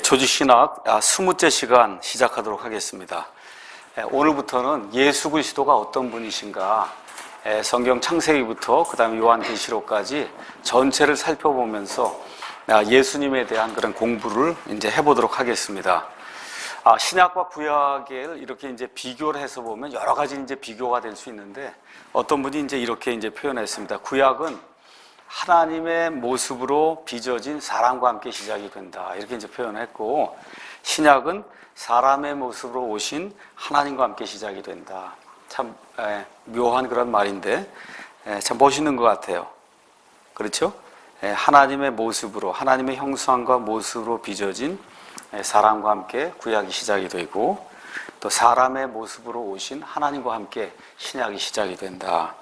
조지신학 20째 시간 시작하도록 하겠습니다. 오늘부터는 예수 그리스도가 어떤 분이신가, 성경 창세기부터 그 다음에 요한계시록까지 전체를 살펴보면서 예수님에 대한 그런 공부를 이제 해보도록 하겠습니다. 신약과 구약을 이렇게 이제 비교를 해서 보면 여러 가지 이제 비교가 될 수 있는데, 어떤 분이 이제 이렇게 이제 표현했습니다. 구약은 하나님의 모습으로 빚어진 사람과 함께 시작이 된다, 이렇게 이제 표현했고, 신약은 사람의 모습으로 오신 하나님과 함께 시작이 된다. 참 묘한 그런 말인데 참 멋있는 것 같아요. 그렇죠? 하나님의 모습으로, 하나님의 형상과 모습으로 빚어진 사람과 함께 구약이 시작이 되고, 또 사람의 모습으로 오신 하나님과 함께 신약이 시작이 된다.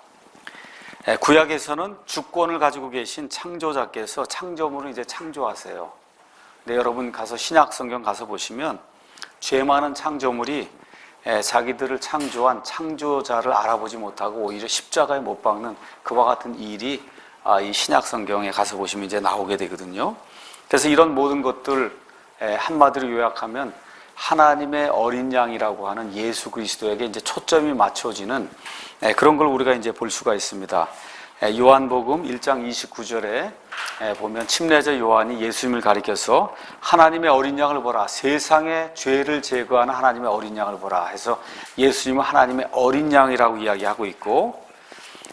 구약에서는 주권을 가지고 계신 창조자께서 창조물을 이제 창조하세요. 근데 여러분 가서 신약 성경 가서 보시면 죄 많은 창조물이 자기들을 창조한 창조자를 알아보지 못하고 오히려 십자가에 못 박는 그와 같은 일이 이 신약 성경에 가서 보시면 이제 나오게 되거든요. 그래서 이런 모든 것들 한마디로 요약하면 하나님의 어린 양이라고 하는 예수 그리스도에게 이제 초점이 맞춰지는 그런 걸 우리가 이제 볼 수가 있습니다. 요한복음 1장 29절에 보면 침례자 요한이 예수님을 가리켜서 하나님의 어린 양을 보라, 세상의 죄를 제거하는 하나님의 어린 양을 보라 해서 예수님은 하나님의 어린 양이라고 이야기하고 있고,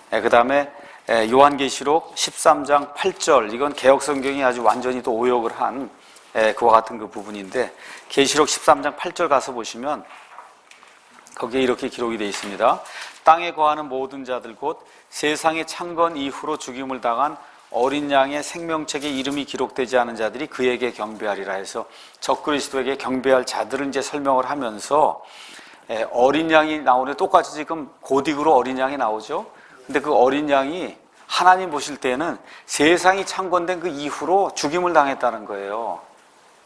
그 다음에 요한계시록 13장 8절, 이건 개역성경이 아주 완전히 또 오역을 한 그와 같은 그 부분인데, 계시록 13장 8절 가서 보시면 거기에 이렇게 기록이 되어 있습니다. 땅에 거하는 모든 자들 곧 세상의 창건 이후로 죽임을 당한 어린 양의 생명책에 이름이 기록되지 않은 자들이 그에게 경배하리라 해서 적그리스도에게 경배할 자들을 이제 설명을 하면서, 어린 양이 나오는데 똑같이 지금 고딕으로 어린 양이 나오죠. 근데 그 어린 양이 하나님 보실 때는 세상이 창건된 그 이후로 죽임을 당했다는 거예요.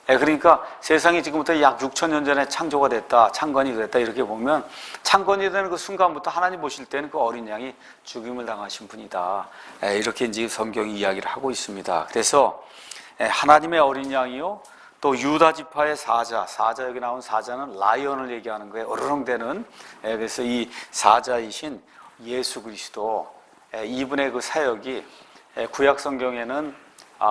그러니까 세상이 지금부터 약 6,000년 전에 창조가 됐다, 창건이 됐다, 이렇게 보면 창건이 되는 그 순간부터 하나님 보실 때는 그 어린 양이 죽임을 당하신 분이다, 이렇게 이제 성경이 이야기를 하고 있습니다. 그래서 하나님의 어린 양이요, 또 유다 지파의 사자, 여기 나온 사자는 라이언을 얘기하는 거예요. 어르렁대는. 그래서 이 사자이신 예수 그리스도, 이분의 그 사역이 구약 성경에는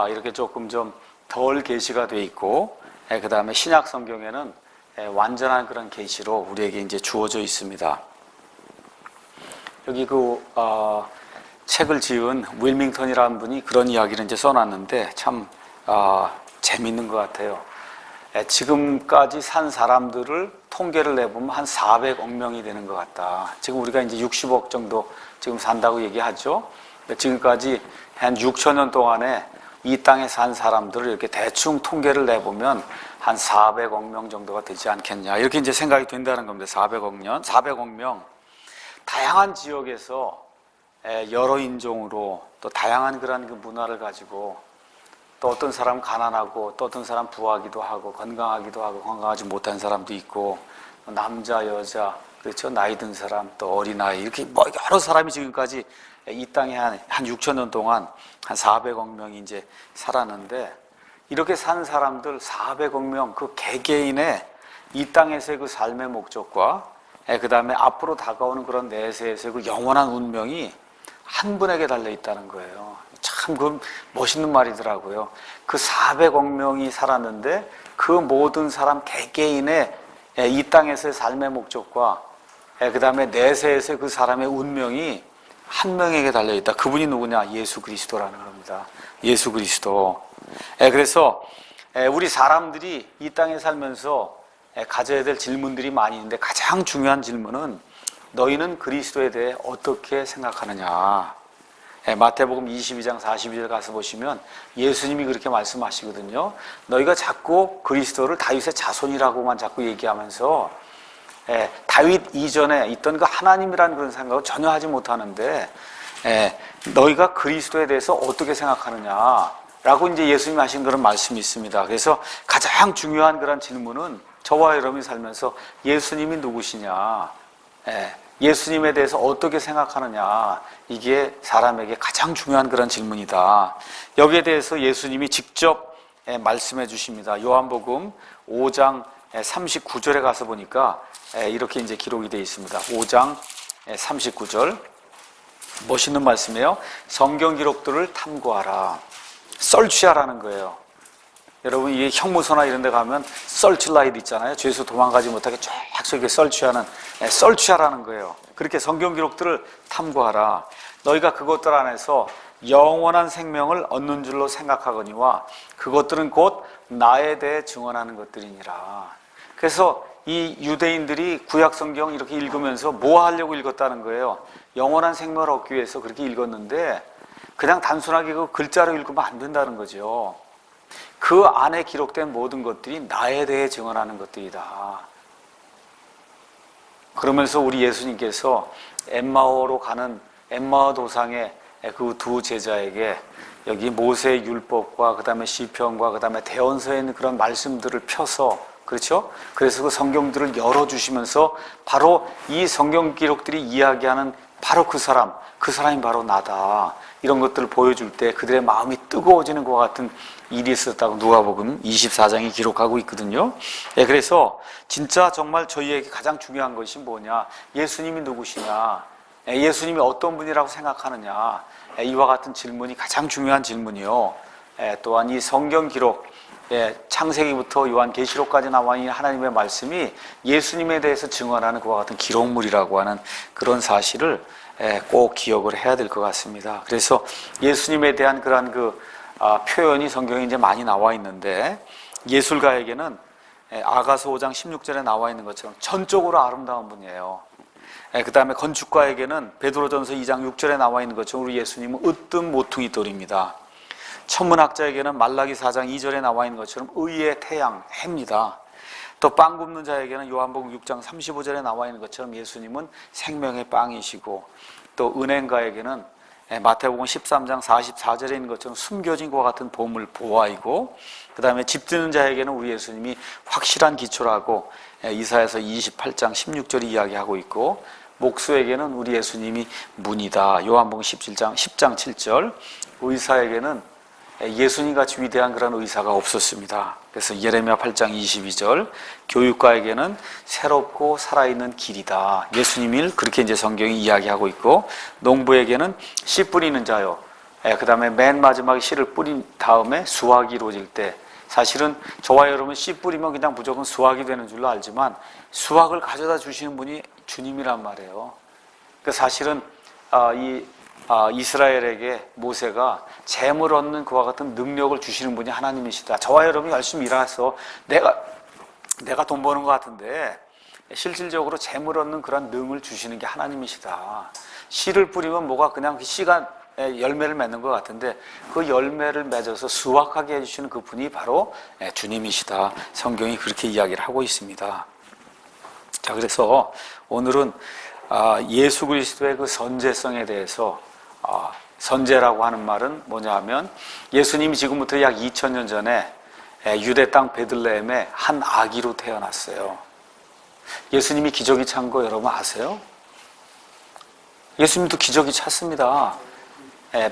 이렇게 조금 좀 덜 계시가 돼 있고, 그 다음에 신약 성경에는 완전한 그런 계시로 우리에게 이제 주어져 있습니다. 여기 책을 지은 윌밍턴이라는 분이 그런 이야기를 이제 써놨는데 참 재밌는 것 같아요. 지금까지 산 사람들을 통계를 내보면 한 400억 명이 되는 것 같다. 지금 우리가 이제 60억 정도 지금 산다고 얘기하죠. 지금까지 한 6,000년 동안에 이 땅에 산 사람들을 이렇게 대충 통계를 내보면 한 400억 명 정도가 되지 않겠냐, 이렇게 이제 생각이 된다는 겁니다. 400억 명. 다양한 지역에서 여러 인종으로 또 다양한 그런 그 문화를 가지고, 또 어떤 사람은 가난하고 또 어떤 사람은 부하기도 하고 건강하기도 하고 건강하지 못한 사람도 있고, 남자, 여자, 그렇죠, 나이 든 사람, 또 어린아이, 이렇게 뭐 여러 사람이 지금까지 이 땅에 한 6,000년 동안 한 400억 명이 이제 살았는데, 이렇게 산 사람들 400억 명 그 개개인의 이 땅에서의 그 삶의 목적과 그 다음에 앞으로 다가오는 그런 내세에서의 그 영원한 운명이 한 분에게 달려 있다는 거예요. 참 그 멋있는 말이더라고요. 그 400억 명이 살았는데 그 모든 사람 개개인의 이 땅에서의 삶의 목적과 그 다음에 내세에서의 그 사람의 운명이 한 명에게 달려있다. 그분이 누구냐? 예수 그리스도라는 겁니다. 예수 그리스도. 그래서 우리 사람들이 이 땅에 살면서 가져야 될 질문들이 많이 있는데, 가장 중요한 질문은 너희는 그리스도에 대해 어떻게 생각하느냐. 마태복음 22장 42절 가서 보시면 예수님이 그렇게 말씀하시거든요. 너희가 자꾸 그리스도를 다윗의 자손이라고만 자꾸 얘기하면서 다윗 이전에 있던 그 하나님이라는 그런 생각을 전혀 하지 못하는데, 너희가 그리스도에 대해서 어떻게 생각하느냐라고 이제 예수님이 하신 그런 말씀이 있습니다. 그래서 가장 중요한 그런 질문은 저와 여러분이 살면서 예수님이 누구시냐, 예수님에 대해서 어떻게 생각하느냐, 이게 사람에게 가장 중요한 그런 질문이다. 여기에 대해서 예수님이 직접 말씀해 주십니다. 요한복음 5장 39절에 가서 보니까 이렇게 이제 기록이 되어 있습니다. 5장 39절. 멋있는 말씀이에요. 성경 기록들을 탐구하라. 썰취하라는 거예요. 여러분, 이게 형무소나 이런 데 가면 썰치라이트 있잖아요. 죄수 도망가지 못하게 쫙 저렇게 썰취하라는 거예요. 그렇게 성경 기록들을 탐구하라. 너희가 그것들 안에서 영원한 생명을 얻는 줄로 생각하거니와 그것들은 곧 나에 대해 증언하는 것들이니라. 그래서 이 유대인들이 구약 성경 이렇게 읽으면서 뭐 하려고 읽었다는 거예요? 영원한 생명을 얻기 위해서 그렇게 읽었는데 그냥 단순하게 그 글자로 읽으면 안 된다는 거죠. 그 안에 기록된 모든 것들이 나에 대해 증언하는 것들이다. 그러면서 우리 예수님께서 엠마오로 가는 엠마오 도상의 그 두 제자에게 여기 모세의 율법과 그 다음에 시편과 그 다음에 대언서에 있는 그런 말씀들을 펴서, 그렇죠? 그래서 그 성경들을 열어주시면서 바로 이 성경 기록들이 이야기하는 바로 그 사람이 바로 나다. 이런 것들을 보여줄 때 그들의 마음이 뜨거워지는 것 같은 일이 있었다고 누가복음 24장이 기록하고 있거든요. 그래서 진짜 정말 저희에게 가장 중요한 것이 뭐냐? 예수님이 누구시냐? 예수님이 어떤 분이라고 생각하느냐? 이와 같은 질문이 가장 중요한 질문이요. 또한 이 성경 기록, 창세기부터 요한계시록까지 나와 있는 하나님의 말씀이 예수님에 대해서 증언하는 그와 같은 기록물이라고 하는 그런 사실을 꼭 기억을 해야 될 것 같습니다. 그래서 예수님에 대한 그러한 표현이 성경에 이제 많이 나와 있는데, 예술가에게는 아가서 5장 16절에 나와 있는 것처럼 전적으로 아름다운 분이에요. 그 다음에 건축가에게는 베드로전서 2장 6절에 나와 있는 것처럼 우리 예수님은 으뜸 모퉁이 돌입니다. 천문학자에게는 말라기 4장 2절에 나와 있는 것처럼 의의 태양, 해입니다. 또 빵 굽는 자에게는 요한복음 6장 35절에 나와 있는 것처럼 예수님은 생명의 빵이시고, 또 은행가에게는 마태복음 13장 44절에 있는 것처럼 숨겨진 것과 같은 보물 보화이고, 그 다음에 집 짓는 자에게는 우리 예수님이 확실한 기초라고 이사야서 28장 16절이 이야기하고 있고, 목수에게는 우리 예수님이 문이다. 요한복음 10장 7절. 의사에게는 예수님같이 위대한 그런 의사가 없었습니다. 그래서 예레미야 8장 22절. 교육가에게는 새롭고 살아있는 길이다. 예수님을 그렇게 이제 성경이 이야기하고 있고, 농부에게는 씨 뿌리는 자요. 그 다음에 맨 마지막에 씨를 뿌린 다음에 수확이 이루어질 때, 사실은 저와 여러분 씨 뿌리면 그냥 무조건 수확이 되는 줄로 알지만 수확을 가져다 주시는 분이 주님이란 말이에요. 그 사실은 이스라엘에게 모세가 잼을 얻는 그와 같은 능력을 주시는 분이 하나님이시다. 저와 여러분이 열심히 일해서 내가 돈 버는 것 같은데 실질적으로 잼을 얻는 그런 능을 주시는 게 하나님이시다. 씨를 뿌리면 뭐가 그냥 그 씨가 열매를 맺는 것 같은데 그 열매를 맺어서 수확하게 해주시는 그 분이 바로 주님이시다. 성경이 그렇게 이야기를 하고 있습니다. 자, 그래서 오늘은 예수 그리스도의 그 선제성에 대해서, 선제라고 하는 말은 뭐냐 하면 예수님이 지금부터 약 2000년 전에 유대 땅 베들레헴에 한 아기로 태어났어요. 예수님이 기저귀 찬 거 여러분 아세요? 예수님도 기저귀 찼습니다.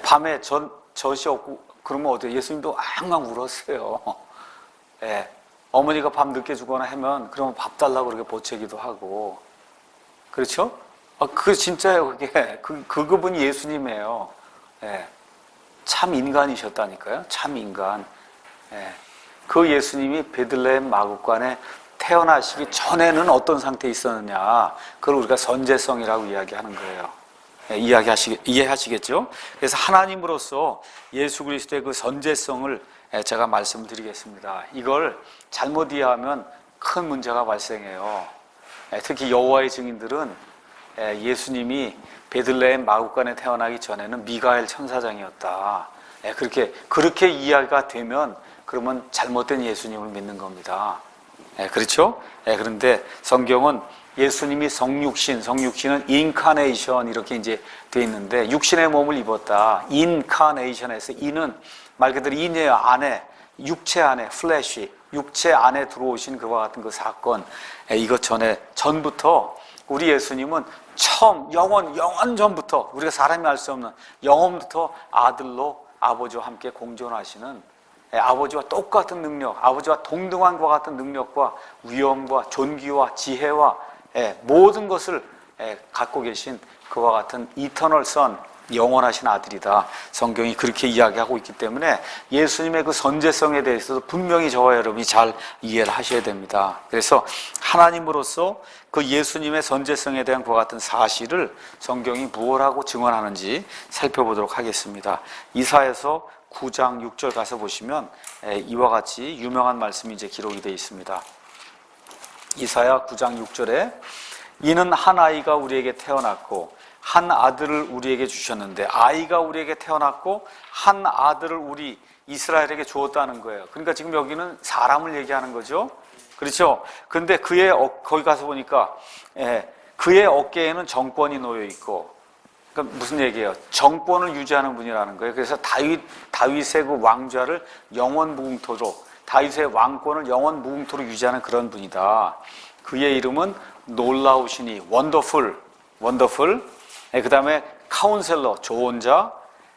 밤에 젖이 없고 그러면 어때요? 예수님도 앙앙 울었어요. 어머니가 밥 늦게 주거나 하면 그러면 밥 달라고 그렇게 보채기도 하고, 그렇죠? 그 진짜예요. 그게 그분이 예수님이에요. 참 인간이셨다니까요. 참 인간. 그 예수님이 베들레헴 마구간에 태어나시기 전에는 어떤 상태에 있었느냐, 그걸 우리가 선제성이라고 이야기하는 거예요. 이해하시겠죠? 그래서 하나님으로서 예수 그리스도의 그 선제성을 제가 말씀을 드리겠습니다. 이걸 잘못 이해하면 큰 문제가 발생해요. 특히 여호와의 증인들은 예수님이 베들레헴 마구간에 태어나기 전에는 미가엘 천사장이었다. 그렇게 이해가 되면 그러면 잘못된 예수님을 믿는 겁니다. 그렇죠? 그런데 성경은 예수님이 성육신은 인카네이션 이렇게 이제 돼 있는데, 육신의 몸을 입었다. 인카네이션에서 인은 말 그대로 인이에요. 안에, 육체 안에, 플래시, 육체 안에 들어오신 그와 같은 그 사건. 이것 전부터 우리 예수님은 처음 영원 전부터, 우리가 사람이 알 수 없는 영원부터 아들로 아버지와 함께 공존하시는 아버지와 똑같은 능력, 아버지와 동등한 것과 같은 능력과 위엄과 존귀와 지혜와 모든 것을 갖고 계신 그와 같은 이터널 선, 영원하신 아들이다. 성경이 그렇게 이야기하고 있기 때문에 예수님의 그 선제성에 대해서도 분명히 저와 여러분이 잘 이해를 하셔야 됩니다. 그래서 하나님으로서 그 예수님의 선제성에 대한 그와 같은 사실을 성경이 무엇하고 증언하는지 살펴보도록 하겠습니다. 이사야서 9장 6절 가서 보시면 이와 같이 유명한 말씀이 이제 기록이 되어 있습니다. 이사야 9장 6절에 이는 한 아이가 우리에게 태어났고 한 아들을 우리에게 주셨는데, 아이가 우리에게 태어났고 한 아들을 우리 이스라엘에게 주었다는 거예요. 그러니까 지금 여기는 사람을 얘기하는 거죠. 그렇죠? 근데 거기 가서 보니까 그의 어깨에는 정권이 놓여 있고, 그러니까 무슨 얘기예요? 정권을 유지하는 분이라는 거예요. 그래서 다윗의 그 왕좌를 영원 무궁토로, 다윗의 왕권을 영원 무궁토로 유지하는 그런 분이다. 그의 이름은 놀라우시니, 원더풀, 그 다음에 카운셀러, 조언자,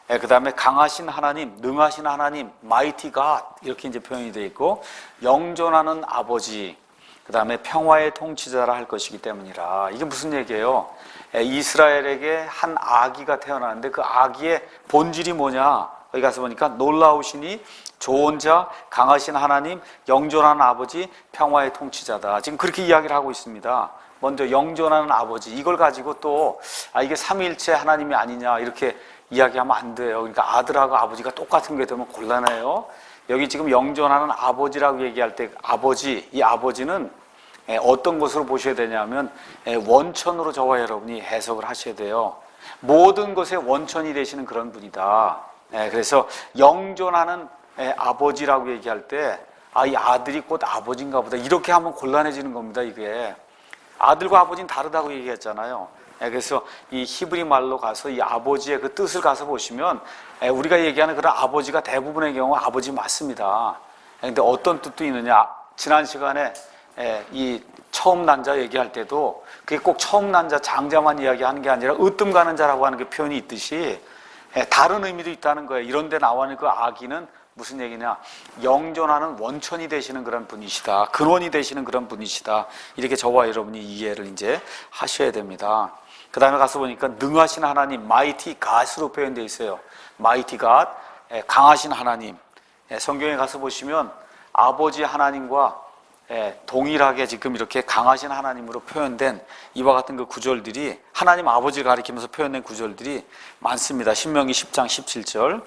그 다음에 강하신 하나님, 능하신 하나님, 마이티 갓, 이렇게 이제 표현이 되어 있고, 영존하는 아버지, 그 다음에 평화의 통치자라 할 것이기 때문이라. 이게 무슨 얘기예요? 이스라엘에게 한 아기가 태어나는데 그 아기의 본질이 뭐냐? 거기 가서 보니까 놀라우시니, 조언자, 강하신 하나님, 영존하는 아버지, 평화의 통치자다. 지금 그렇게 이야기를 하고 있습니다. 먼저 영존하는 아버지, 이걸 가지고 또 이게 삼위일체 하나님이 아니냐 이렇게 이야기하면 안 돼요. 그러니까 아들하고 아버지가 똑같은 게 되면 곤란해요. 여기 지금 영존하는 아버지라고 얘기할 때 아버지, 이 아버지는 어떤 것으로 보셔야 되냐면 원천으로 저와 여러분이 해석을 하셔야 돼요. 모든 것의 원천이 되시는 그런 분이다. 그래서 영존하는 아버지라고 얘기할 때 이 아들이 곧 아버지인가 보다, 이렇게 하면 곤란해지는 겁니다. 이게 아들과 아버지는 다르다고 얘기했잖아요. 그래서 이 히브리 말로 가서 이 아버지의 그 뜻을 가서 보시면 우리가 얘기하는 그런 아버지가 대부분의 경우 아버지 맞습니다. 그런데 어떤 뜻도 있느냐? 지난 시간에 이 처음 난 자 얘기할 때도 그게 꼭 처음 난 자, 장자만 이야기하는 게 아니라 으뜸 가는 자라고 하는 그 표현이 있듯이 다른 의미도 있다는 거예요. 이런 데 나오는 그 아기는 무슨 얘기냐? 영존하는 원천이 되시는 그런 분이시다. 근원이 되시는 그런 분이시다. 이렇게 저와 여러분이 이해를 이제 하셔야 됩니다. 그 다음에 가서 보니까 능하신 하나님, 마이티 갓으로 표현되어 있어요. 마이티 갓, 강하신 하나님. 성경에 가서 보시면 아버지 하나님과 동일하게 지금 이렇게 강하신 하나님으로 표현된 이와 같은 그 구절들이, 하나님 아버지를 가리키면서 표현된 구절들이 많습니다. 신명기 10장 17절,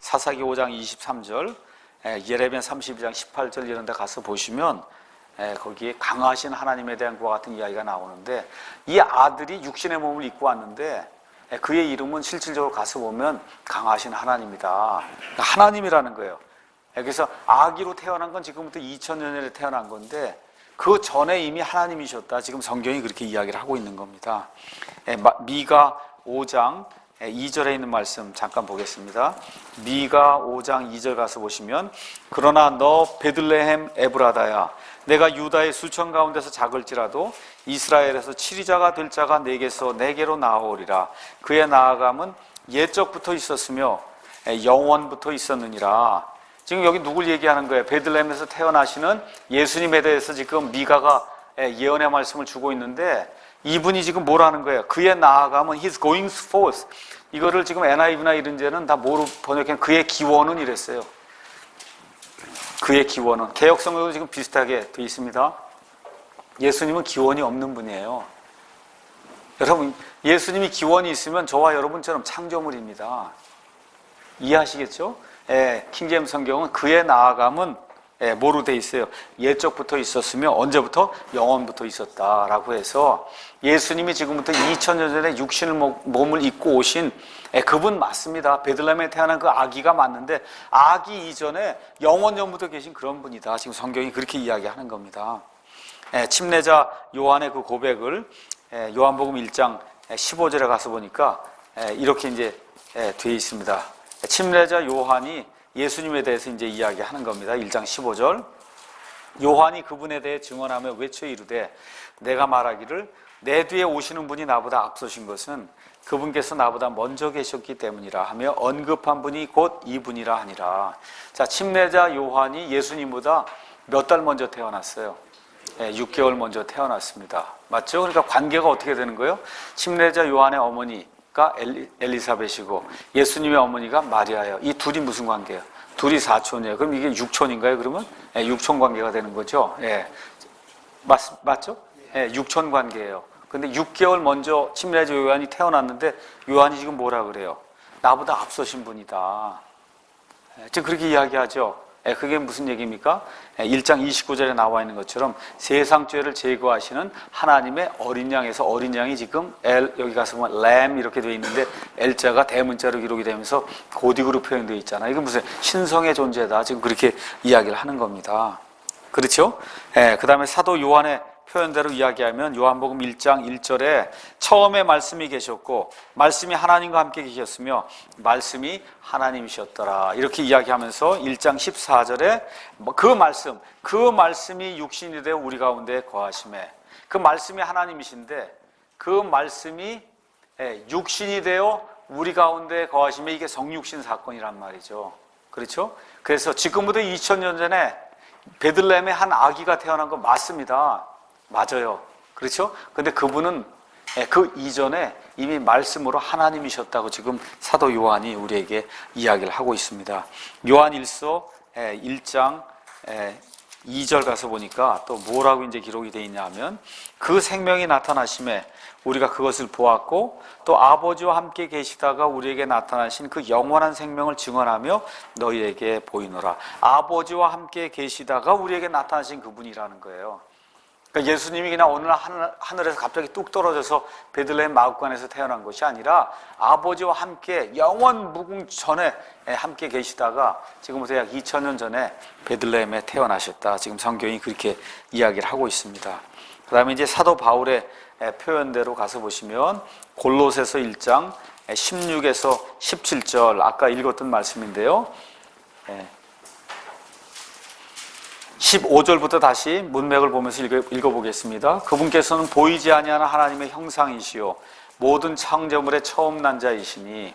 사사기 5장 23절, 예레미야 32장 18절 이런 데 가서 보시면 거기에 강하신 하나님에 대한 그와 같은 이야기가 나오는데, 이 아들이 육신의 몸을 입고 왔는데 그의 이름은 실질적으로 가서 보면 강하신 하나님이다. 그러니까 하나님이라는 거예요. 그래서 아기로 태어난 건 지금부터 2000년 전에 태어난 건데 그 전에 이미 하나님이셨다. 지금 성경이 그렇게 이야기를 하고 있는 겁니다. 미가 5장 2절에 있는 말씀 잠깐 보겠습니다. 미가 5장 2절 가서 보시면, 그러나 너 베들레헴 에브라다야, 내가 유다의 수천 가운데서 작을지라도 이스라엘에서 치리자가 될 자가 내게로 나아오리라. 그의 나아감은 옛적부터 있었으며 영원부터 있었느니라. 지금 여기 누굴 얘기하는 거예요? 베들레헴에서 태어나시는 예수님에 대해서 지금 미가가 예언의 말씀을 주고 있는데, 이분이 지금 뭐라는 거예요? 그의 나아감은 He's going forth. 이거를 지금 NIV나 이런 데는 다 뭐로 번역해? 그의 기원은 이랬어요. 그의 기원은. 개역성경도 지금 비슷하게 되어 있습니다. 예수님은 기원이 없는 분이에요. 여러분, 예수님이 기원이 있으면 저와 여러분처럼 창조물입니다. 이해하시겠죠? 킹제임스 성경은 그의 나아감은 뭐로 돼 있어요? 옛적부터 있었으며 언제부터? 영원부터 있었다라고 해서 예수님이 지금부터 2000년 전에 육신을 몸을 입고 오신 그분 맞습니다. 베들레헴에 태어난 그 아기가 맞는데, 아기 이전에 영원 전부터 계신 그런 분이다. 지금 성경이 그렇게 이야기하는 겁니다. 침례자 요한의 그 고백을 요한복음 1장 15절에 가서 보니까 이렇게 이제 되어 있습니다. 침례자 요한이 예수님에 대해서 이제 이야기하는 겁니다. 1장 15절. 요한이 그분에 대해 증언하며 외쳐 이르되, 내가 말하기를 내 뒤에 오시는 분이 나보다 앞서신 것은 그분께서 나보다 먼저 계셨기 때문이라 하며 언급한 분이 곧 이분이라 하니라. 자, 침례자 요한이 예수님보다 몇 달 먼저 태어났어요? 6개월 먼저 태어났습니다. 맞죠? 그러니까 관계가 어떻게 되는 거예요? 침례자 요한의 어머니가 엘리사벳이고 예수님의 어머니가 마리아예요. 이 둘이 무슨 관계예요? 둘이 사촌이에요. 그럼 이게 육촌인가요? 그러면 육촌 관계가 되는 거죠. 맞죠? 육촌 관계예요. 근데 6개월 먼저 침례자 요한이 태어났는데 요한이 지금 뭐라 그래요? 나보다 앞서신 분이다. 지금 그렇게 이야기하죠. 그게 무슨 얘기입니까? 1장 29절에 나와 있는 것처럼 세상 죄를 제거하시는 하나님의 어린 양에서 어린 양이 지금 여기 가서 보면 램 이렇게 되어 있는데 L자가 대문자로 기록이 되면서 고딕으로 표현되어 있잖아요. 이건 무슨 신성의 존재다. 지금 그렇게 이야기를 하는 겁니다. 그렇죠? 그 다음에 사도 요한의 표현대로 이야기하면 요한복음 1장 1절에 처음에 말씀이 계셨고 말씀이 하나님과 함께 계셨으며 말씀이 하나님이셨더라 이렇게 이야기하면서 1장 14절에 그 말씀이 육신이 되어 우리 가운데 거하심에 그 말씀이 하나님이신데 그 말씀이 육신이 되어 우리 가운데 거하심에 이게 성육신 사건이란 말이죠. 그렇죠? 그래서 지금부터 2000년 전에 베들레헴에 한 아기가 태어난 거 맞습니다. 맞아요. 그렇죠? 근데 그분은 그 이전에 이미 말씀으로 하나님이셨다고 지금 사도 요한이 우리에게 이야기를 하고 있습니다. 요한일서 1장 2절 가서 보니까 또 뭐라고 이제 기록이 되어 있냐 하면 그 생명이 나타나심에 우리가 그것을 보았고 또 아버지와 함께 계시다가 우리에게 나타나신 그 영원한 생명을 증언하며 너희에게 보이노라. 아버지와 함께 계시다가 우리에게 나타나신 그분이라는 거예요. 그러니까 예수님이 그냥 어느 날 하늘에서 갑자기 뚝 떨어져서 베들레헴 마구간에서 태어난 것이 아니라 아버지와 함께 영원 무궁 전에 함께 계시다가 지금부터 약 2000년 전에 베들레헴에 태어나셨다. 지금 성경이 그렇게 이야기를 하고 있습니다. 그 다음에 이제 사도 바울의 표현대로 가서 보시면 골로새서 1장 16에서 17절 아까 읽었던 말씀인데요. 15절부터 다시 문맥을 보면서 읽어보겠습니다. 그분께서는 보이지 아니하는 하나님의 형상이시요 모든 창조물의 처음 난 자이시니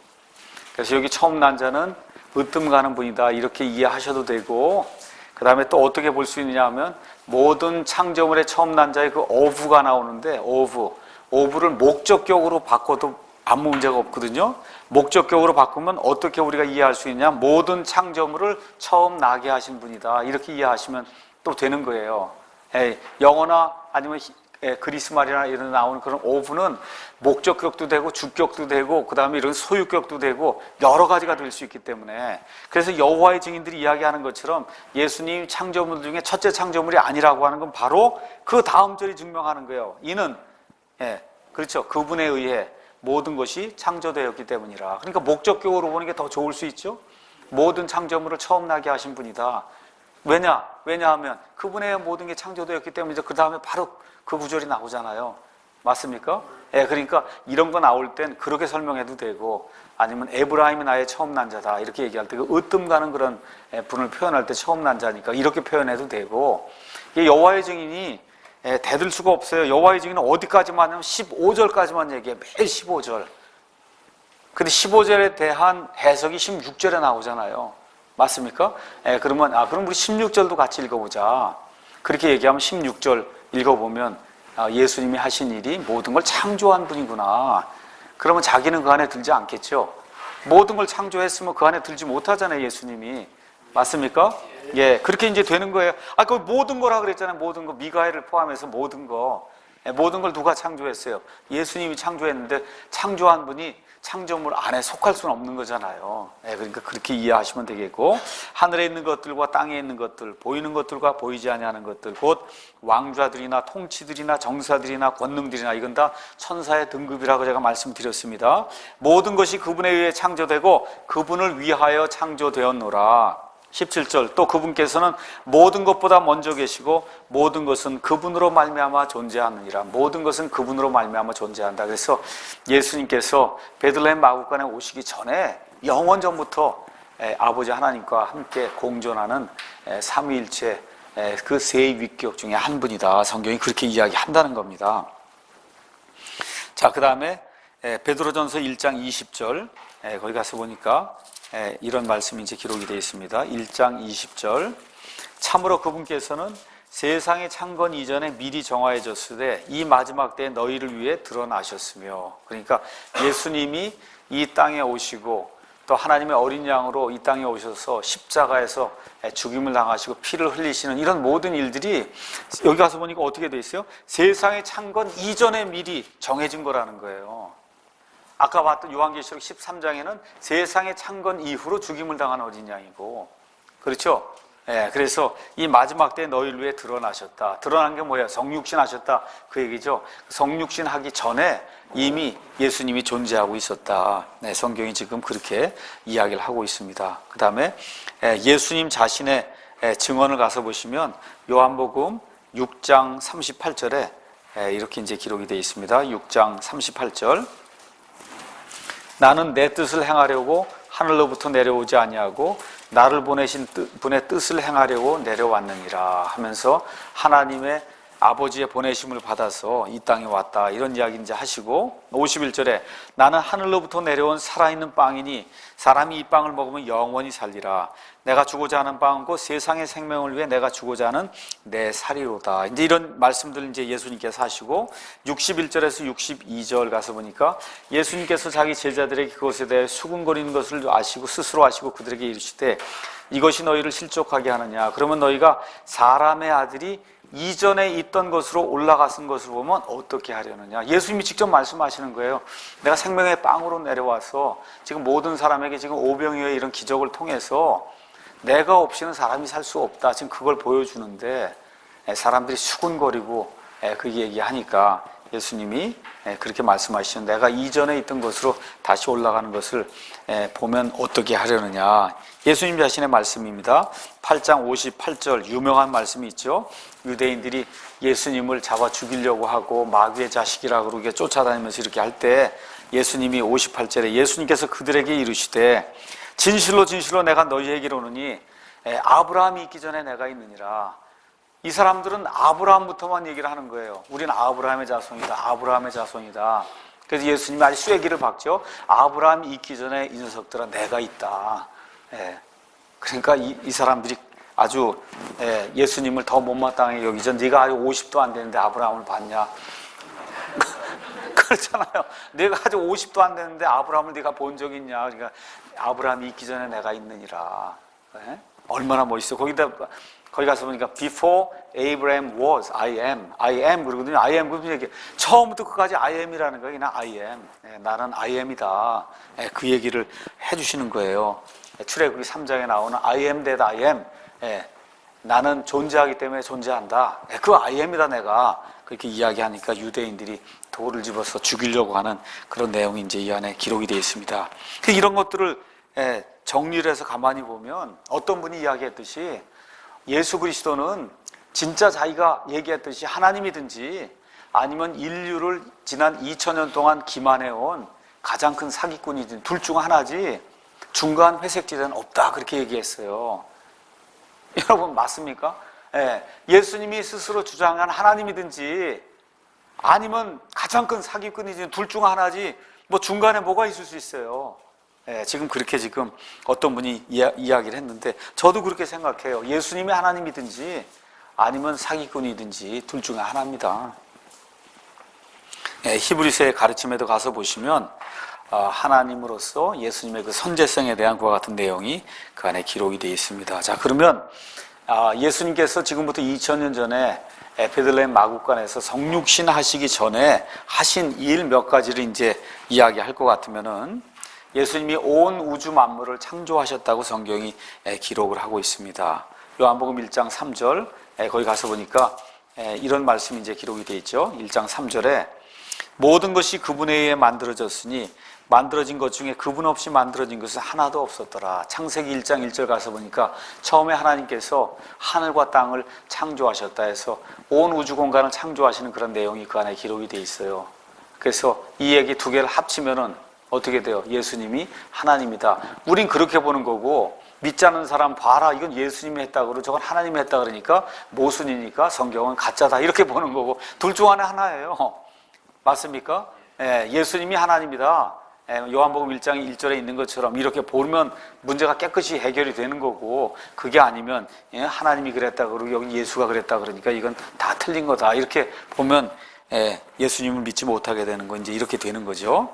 그래서 여기 처음 난 자는 으뜸 가는 분이다 이렇게 이해하셔도 되고 그 다음에 또 어떻게 볼 수 있느냐 하면 모든 창조물의 처음 난 자의 그 어부가 나오는데 어부를 목적격으로 바꿔도 아무 문제가 없거든요. 목적격으로 바꾸면 어떻게 우리가 이해할 수 있냐? 모든 창조물을 처음 나게 하신 분이다. 이렇게 이해하시면 또 되는 거예요. 영어나 아니면 그리스 말이나 이런 나오는 그런 어부는 목적격도 되고 주격도 되고 그 다음에 이런 소유격도 되고 여러 가지가 될 수 있기 때문에 그래서 여호와의 증인들이 이야기하는 것처럼 예수님 창조물 중에 첫째 창조물이 아니라고 하는 건 바로 그 다음 절이 증명하는 거예요. 이는 그렇죠. 그분에 의해 모든 것이 창조되었기 때문이라. 그러니까 목적격으로 보는 게 더 좋을 수 있죠. 모든 창조물을 처음 나게 하신 분이다. 왜냐하면 그분에 의해 모든 게 창조되었기 때문이죠. 그 다음에 바로 그 구절이 나오잖아요. 맞습니까? 그러니까 이런 거 나올 땐 그렇게 설명해도 되고 아니면 에브라임이 나의 처음 난 자다 이렇게 얘기할 때 그 으뜸 가는 그런 분을 표현할 때 처음 난 자니까 이렇게 표현해도 되고 여호와의 증인이 대들 수가 없어요. 여호와의 증인은 어디까지만 하냐면 15절까지만 얘기해요. 매일 15절. 근데 15절에 대한 해석이 16절에 나오잖아요. 맞습니까? 그럼 우리 16절도 같이 읽어보자. 그렇게 얘기하면 16절 읽어보면 예수님이 하신 일이 모든 걸 창조한 분이구나. 그러면 자기는 그 안에 들지 않겠죠? 모든 걸 창조했으면 그 안에 들지 못하잖아요, 예수님이. 맞습니까? 그렇게 이제 되는 거예요. 그 모든 거라 그랬잖아요. 모든 거, 미가엘을 포함해서 모든 거. 모든 걸 누가 창조했어요? 예수님이 창조했는데 창조한 분이 창조물 안에 속할 수는 없는 거잖아요. 그러니까 그렇게 이해하시면 되겠고 하늘에 있는 것들과 땅에 있는 것들, 보이는 것들과 보이지 아니하는 것들, 곧 왕좌들이나 통치들이나 정사들이나 권능들이나 이건 다 천사의 등급이라고 제가 말씀드렸습니다. 모든 것이 그분에 의해 창조되고 그분을 위하여 창조되었노라. 17절 또 그분께서는 모든 것보다 먼저 계시고 모든 것은 그분으로 말미암아 존재하느니라. 모든 것은 그분으로 말미암아 존재한다. 그래서 예수님께서 베들레헴 마구간에 오시기 전에 영원 전부터 아버지 하나님과 함께 공존하는 삼위일체 그 세 위격 중에 한 분이다. 성경이 그렇게 이야기한다는 겁니다. 자, 그 다음에 베드로전서 1장 20절 거기 가서 보니까 이런 말씀이 이제 기록이 되어 있습니다. 1장 20절 참으로 그분께서는 세상의 창건 이전에 미리 정하여졌으되 이 마지막 때에 너희를 위해 드러나셨으며, 그러니까 예수님이 이 땅에 오시고 또 하나님의 어린 양으로 이 땅에 오셔서 십자가에서 죽임을 당하시고 피를 흘리시는 이런 모든 일들이 여기 가서 보니까 어떻게 돼 있어요? 세상의 창건 이전에 미리 정해진 거라는 거예요. 아까 봤던 요한계시록 13장에는 세상의 창건 이후로 죽임을 당한 어린 양이고, 그렇죠? 그래서 이 마지막 때에 너희를 위해 드러나셨다. 드러난 게 뭐예요? 성육신 하셨다, 그 얘기죠. 성육신 하기 전에 이미 예수님이 존재하고 있었다. 성경이 지금 그렇게 이야기를 하고 있습니다. 그 다음에 예수님 자신의 증언을 가서 보시면 요한복음 6장 38절에 이렇게 이제 기록이 되어 있습니다. 6장 38절 나는 내 뜻을 행하려고 하늘로부터 내려오지 아니하고 나를 보내신 분의 뜻을 행하려고 내려왔느니라 하면서 하나님의 아버지의 보내심을 받아서 이 땅에 왔다, 이런 이야기 이제 하시고, 51절에 나는 하늘로부터 내려온 살아있는 빵이니 사람이 이 빵을 먹으면 영원히 살리라. 내가 주고자 하는 빵은 곧 세상의 생명을 위해 내가 주고자 하는 내 살이로다. 이제 이런 말씀들을 이제 예수님께서 하시고, 61절에서 62절 가서 보니까 예수님께서 자기 제자들에게 그것에 대해 수군거리는 것을 아시고 스스로 아시고 그들에게 이르시되 이것이 너희를 실족하게 하느냐? 그러면 너희가 사람의 아들이 이전에 있던 것으로 올라가신 것을 보면 어떻게 하려느냐? 예수님이 직접 말씀하시는 거예요. 내가 생명의 빵으로 내려와서 지금 모든 사람에게 지금 오병이어의 이런 기적을 통해서 내가 없이는 사람이 살 수 없다, 지금 그걸 보여주는데 사람들이 수군거리고 그 얘기하니까 예수님이 그렇게 말씀하시는, 내가 이전에 있던 것으로 다시 올라가는 것을 보면 어떻게 하려느냐. 예수님 자신의 말씀입니다. 8장 58절 유명한 말씀이 있죠. 유대인들이 예수님을 잡아 죽이려고 하고 마귀의 자식이라고 그러게 쫓아다니면서 이렇게 할 때 예수님이 58절에 예수님께서 그들에게 이르시되 진실로 진실로 내가 너희에게 이르노니 아브라함이 있기 전에 내가 있느니라. 이 사람들은 아브라함부터만 얘기를 하는 거예요. 우리는 아브라함의 자손이다, 아브라함의 자손이다. 그래서 예수님이 아주 쐐기를 박죠. 아브라함이 있기 전에 이 녀석들아 내가 있다. 그러니까 이 사람들이 아주 예수님을 더 못마땅하게 여기죠. 네가 아직 50도 안 되는데 아브라함을 봤냐? 그렇잖아요. 내가 아직 50도 안 되는데 아브라함을 네가 본 적 있냐? 그러니까 아브라함이 있기 전에 내가 있느니라. 얼마나 멋있어. 거기 가서 보니까 before Abraham was, I am 그러거든요. I am 그러면 얘기 처음부터 끝까지 I am이라는 거예요. 그냥 I am. 나는 I am이다. 그 얘기를 해주시는 거예요. 출애굽기 3장에 나오는 I am that I am. 나는 존재하기 때문에 존재한다. 그 I am이다 내가. 그렇게 이야기하니까 유대인들이 돌을 집어서 죽이려고 하는 그런 내용이 이제 이 안에 기록이 되어 있습니다. 이런 것들을 정리를 해서 가만히 보면 어떤 분이 이야기했듯이 예수 그리스도는 진짜 자기가 얘기했듯이 하나님이든지 아니면 인류를 지난 2000년 동안 기만해온 가장 큰 사기꾼이든 둘 중 하나지 중간 회색지대는 없다, 그렇게 얘기했어요. 여러분 맞습니까? 예수님이 스스로 주장한 하나님이든지 아니면 가장 큰 사기꾼이든 둘 중 하나지 뭐 중간에 뭐가 있을 수 있어요. 지금 그렇게 지금 어떤 분이 이야기를 했는데 저도 그렇게 생각해요. 예수님이 하나님이든지 아니면 사기꾼이든지 둘 중에 하나입니다. 히브리서의 가르침에도 가서 보시면 하나님으로서 예수님의 그 선제성에 대한 그와 같은 내용이 그 안에 기록이 되어 있습니다. 자, 그러면 예수님께서 지금부터 2000년 전에 베들레헴 마구간에서 성육신 하시기 전에 하신 일 몇 가지를 이제 이야기할 것 같으면은 예수님이 온 우주 만물을 창조하셨다고 성경이 기록을 하고 있습니다. 요한복음 1장 3절 거기 가서 보니까 이런 말씀이 이제 기록이 되어 있죠. 1장 3절에 모든 것이 그분에 의해 만들어졌으니 만들어진 것 중에 그분 없이 만들어진 것은 하나도 없었더라. 창세기 1장 1절 가서 보니까 처음에 하나님께서 하늘과 땅을 창조하셨다 해서 온 우주 공간을 창조하시는 그런 내용이 그 안에 기록이 되어 있어요. 그래서 이 얘기 두 개를 합치면은 어떻게 돼요? 예수님이 하나님이다. 우린 그렇게 보는 거고 믿지 않는 사람 봐라, 이건 예수님이 했다 그러고 저건 하나님이 했다 그러니까 모순이니까 성경은 가짜다, 이렇게 보는 거고 둘 중 하나예요. 맞습니까? 예수님이 하나님이다. 요한복음 1장 1절에 있는 것처럼 이렇게 보면 문제가 깨끗이 해결이 되는 거고, 그게 아니면 하나님이 그랬다 그러고 여기 예수가 그랬다 그러니까 이건 다 틀린 거다, 이렇게 보면 예수님을 믿지 못하게 되는 거, 이제 이렇게 되는 거죠.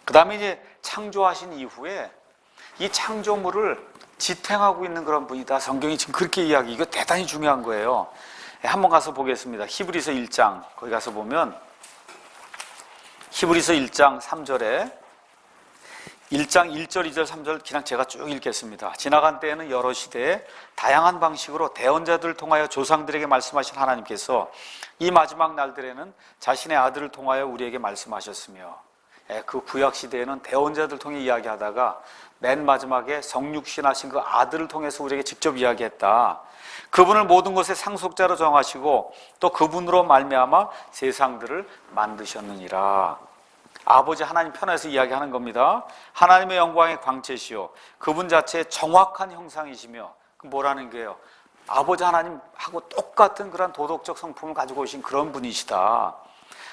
그 다음에 이제 창조하신 이후에 이 창조물을 지탱하고 있는 그런 분이다. 성경이 지금 그렇게 이야기, 이거 대단히 중요한 거예요. 한번 가서 보겠습니다. 히브리서 1장, 거기 가서 보면 히브리서 1장 3절에 1장 1절, 2절, 3절 그냥 제가 쭉 읽겠습니다. 지나간 때에는 여러 시대에 다양한 방식으로 대언자들을 통하여 조상들에게 말씀하신 하나님께서 이 마지막 날들에는 자신의 아들을 통하여 우리에게 말씀하셨으며, 그 구약 시대에는 대언자들을 통해 이야기하다가 맨 마지막에 성육신하신 그 아들을 통해서 우리에게 직접 이야기했다. 그분을 모든 것의 상속자로 정하시고 또 그분으로 말미암아 세상들을 만드셨느니라. 아버지 하나님 편에서 이야기하는 겁니다. 하나님의 영광의 광채시요 그분 자체의 정확한 형상이시며, 뭐라는 거예요? 아버지 하나님하고 똑같은 그런 도덕적 성품을 가지고 오신 그런 분이시다.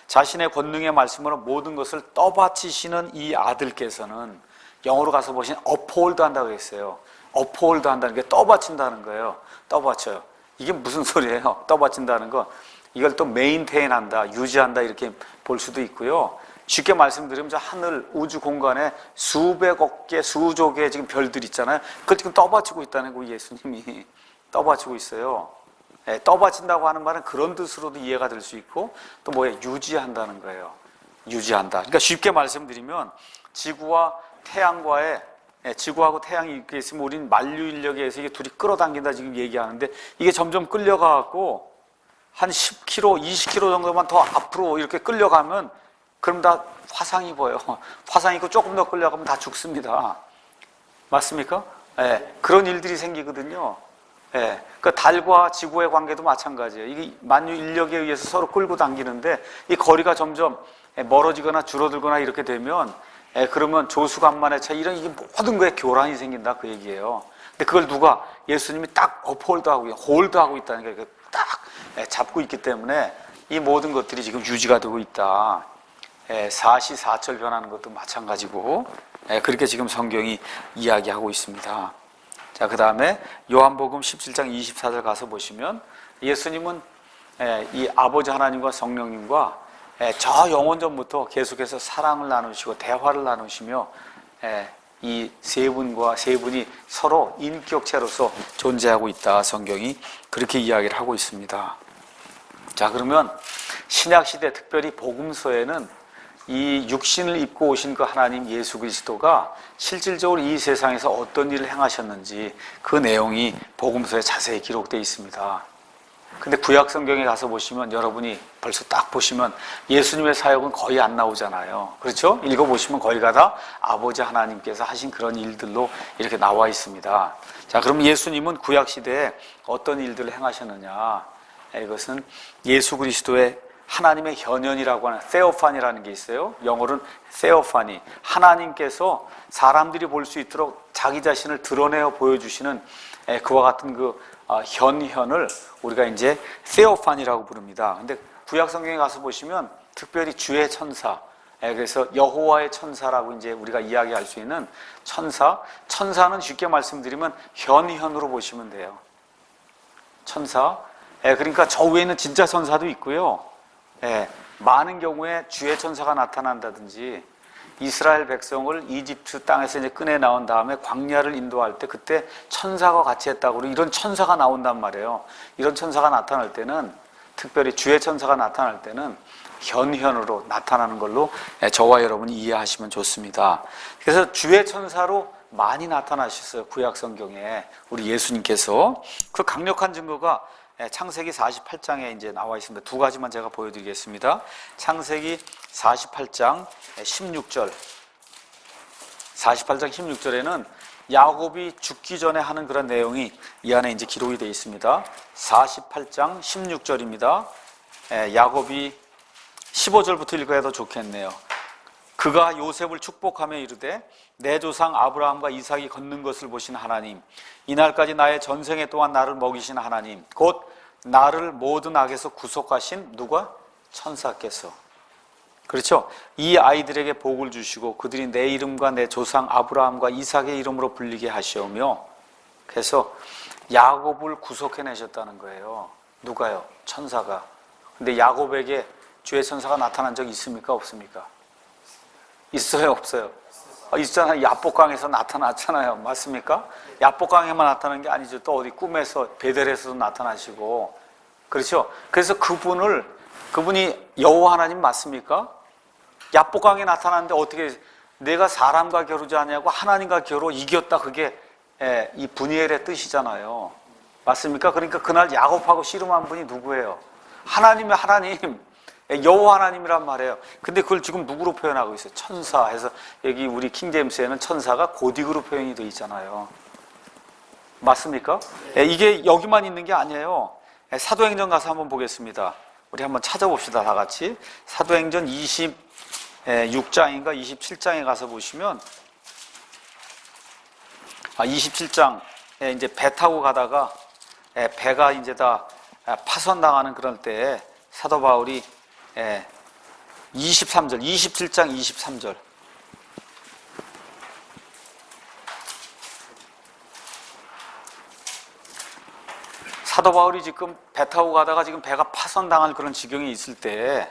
자신의 권능의 말씀으로 모든 것을 떠받치시는 이 아들께서는, 영어로 가서 보시면 uphold 한다고 했어요. uphold 한다는 게 떠받친다는 거예요. 떠받쳐요. 이게 무슨 소리예요? 떠받친다는 거. 이걸 또 maintain 한다, 유지한다, 이렇게 볼 수도 있고요. 쉽게 말씀드리면 저 하늘 우주 공간에 수백억 개, 수조 개의 지금 별들 있잖아요. 그걸 지금 떠받치고 있다는 거, 예수님이 떠받치고 있어요. 떠받친다고 하는 말은 그런 뜻으로도 이해가 될 수 있고, 또 뭐예요? 유지한다는 거예요. 유지한다. 그러니까 쉽게 말씀드리면 지구와 태양과의, 지구하고 태양이 이렇게 있으면 우리는 만류 인력에 의해서 이게 둘이 끌어당긴다 지금 얘기하는데, 이게 점점 끌려가고 한 10km, 20km 정도만 더 앞으로 이렇게 끌려가면 그럼 다 화상이 보여요. 화상이 있고 조금 더 끌려가면 다 죽습니다. 맞습니까? 그런 일들이 생기거든요. 그 달과 지구의 관계도 마찬가지예요. 이게 만유 인력에 의해서 서로 끌고 당기는데 이 거리가 점점 멀어지거나 줄어들거나 이렇게 되면, 그러면 조수간만의 차이, 이런 이게 모든 거에 교란이 생긴다, 그 얘기예요. 근데 그걸 누가, 예수님이 딱 업홀드하고 홀드하고 있다는 게 딱 잡고 있기 때문에 이 모든 것들이 지금 유지가 되고 있다. 사시사철 변하는 것도 마찬가지고, 그렇게 지금 성경이 이야기하고 있습니다. 자, 그 다음에 요한복음 17장 24절 가서 보시면 예수님은 이 아버지 하나님과 성령님과 저 영원전부터 계속해서 사랑을 나누시고 대화를 나누시며, 이 세 분이 서로 인격체로서 존재하고 있다, 성경이 그렇게 이야기를 하고 있습니다. 자, 그러면 신약시대, 특별히 복음서에는 이 육신을 입고 오신 그 하나님 예수 그리스도가 실질적으로 이 세상에서 어떤 일을 행하셨는지 그 내용이 복음서에 자세히 기록되어 있습니다. 근데 구약 성경에 가서 보시면, 여러분이 벌써 딱 보시면 예수님의 사역은 거의 안 나오잖아요. 그렇죠? 읽어보시면 거기가 다 아버지 하나님께서 하신 그런 일들로 이렇게 나와 있습니다. 자, 그럼 예수님은 구약 시대에 어떤 일들을 행하셨느냐? 이것은 예수 그리스도의 하나님의 현현이라고 하는 theophany라는 게 있어요. 영어로는 theophany. 하나님께서 사람들이 볼 수 있도록 자기 자신을 드러내어 보여주시는 그와 같은 그 현현을 우리가 이제 theophany라고 부릅니다. 근데 구약 성경에 가서 보시면 특별히 주의 천사, 그래서 여호와의 천사라고 이제 우리가 이야기할 수 있는 천사는 쉽게 말씀드리면 현현으로 보시면 돼요. 천사. 그러니까 저 위에는 진짜 천사도 있고요. 많은 경우에 주의 천사가 나타난다든지, 이스라엘 백성을 이집트 땅에서 이제 꺼내 나온 다음에 광야를 인도할 때 그때 천사가 같이 했다고, 이런 천사가 나온단 말이에요. 이런 천사가 나타날 때는, 특별히 주의 천사가 나타날 때는 현현으로 나타나는 걸로 저와 여러분이 이해하시면 좋습니다. 그래서 주의 천사로 많이 나타나셨어요, 구약 성경에 우리 예수님께서. 그 강력한 증거가 창세기 48장에 이제 나와 있습니다. 두 가지만 제가 보여드리겠습니다. 창세기 48장 16절. 48장 16절에는 야곱이 죽기 전에 하는 그런 내용이 이 안에 이제 기록이 되어 있습니다. 48장 16절입니다. 야곱이 15절부터 읽어야 더 좋겠네요. 그가 요셉을 축복하며 이르되 내 조상 아브라함과 이삭이 걷는 것을 보신 하나님, 이날까지 나의 전생에 또한 나를 먹이신 하나님, 곧 나를 모든 악에서 구속하신 누가? 천사께서. 그렇죠? 이 아이들에게 복을 주시고 그들이 내 이름과 내 조상 아브라함과 이삭의 이름으로 불리게 하시오며, 그래서 야곱을 구속해내셨다는 거예요. 누가요? 천사가. 근데 야곱에게 주의 천사가 나타난 적이 있습니까? 없습니까? 있어요? 없어요? 있잖아요. 야복강에서 나타났잖아요. 맞습니까? 야복강에만 나타나는 게 아니죠. 또 어디 꿈에서 베델에서도 나타나시고, 그렇죠? 그래서 그분이 여호와 하나님 맞습니까? 야복강에 나타났는데 어떻게 내가 사람과 겨루지 아니하고 하나님과 겨루 이겼다, 그게 이 분이엘의 뜻이잖아요. 맞습니까? 그러니까 그날 야곱하고 씨름한 분이 누구예요? 하나님의 하나님, 여호와 하나님이란 말이에요. 근데 그걸 지금 누구로 표현하고 있어요? 천사 해서, 여기 우리 킹제임스에는 천사가 고딕으로 표현이 되어 있잖아요. 맞습니까? 이게 여기만 있는 게 아니에요. 사도행전 가서 한번 보겠습니다. 우리 한번 찾아봅시다, 다 같이. 사도행전 26장인가 27장에 가서 보시면, 27장에 이제 배 타고 가다가 배가 이제 다 파손당하는 그런 때에 사도 바울이 23절, 27장 23절. 사도 바울이 지금 배 타고 가다가 지금 배가 파손당할 그런 지경에 있을 때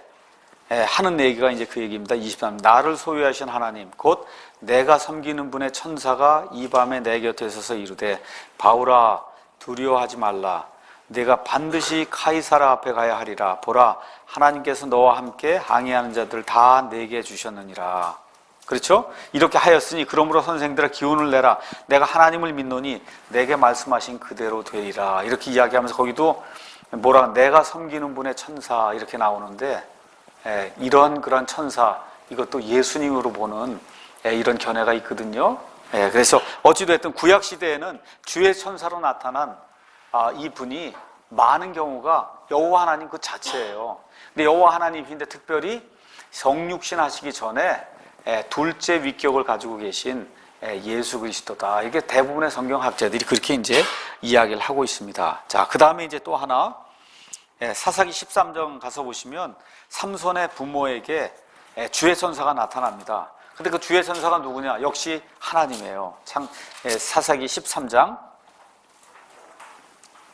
하는 얘기가 이제 그 얘기입니다. 23. 나를 소유하신 하나님 곧 내가 섬기는 분의 천사가 이 밤에 내 곁에 서서 이르되 바울아 두려워하지 말라. 내가 반드시 카이사라 앞에 가야 하리라. 보라 하나님께서 너와 함께 항해하는 자들 다 내게 주셨느니라. 그렇죠? 이렇게 하였으니 그러므로 선생들아 기운을 내라. 내가 하나님을 믿노니 내게 말씀하신 그대로 되리라. 이렇게 이야기하면서 거기도 내가 섬기는 분의 천사 이렇게 나오는데, 그런 천사, 이것도 예수님으로 보는 이런 견해가 있거든요. 그래서 어찌됐든 구약 시대에는 주의 천사로 나타난 이 분이 많은 경우가 여호와 하나님 그 자체예요. 근데 여호와 하나님인데 특별히 성육신 하시기 전에 둘째 위격을 가지고 계신 예수 그리스도다. 이게 대부분의 성경학자들이 그렇게 이제 이야기를 하고 있습니다. 자, 그 다음에 이제 또 하나, 사사기 13장 가서 보시면 삼손의 부모에게 주의 천사가 나타납니다. 근데 그 주의 천사가 누구냐? 역시 하나님이에요. 사사기 13장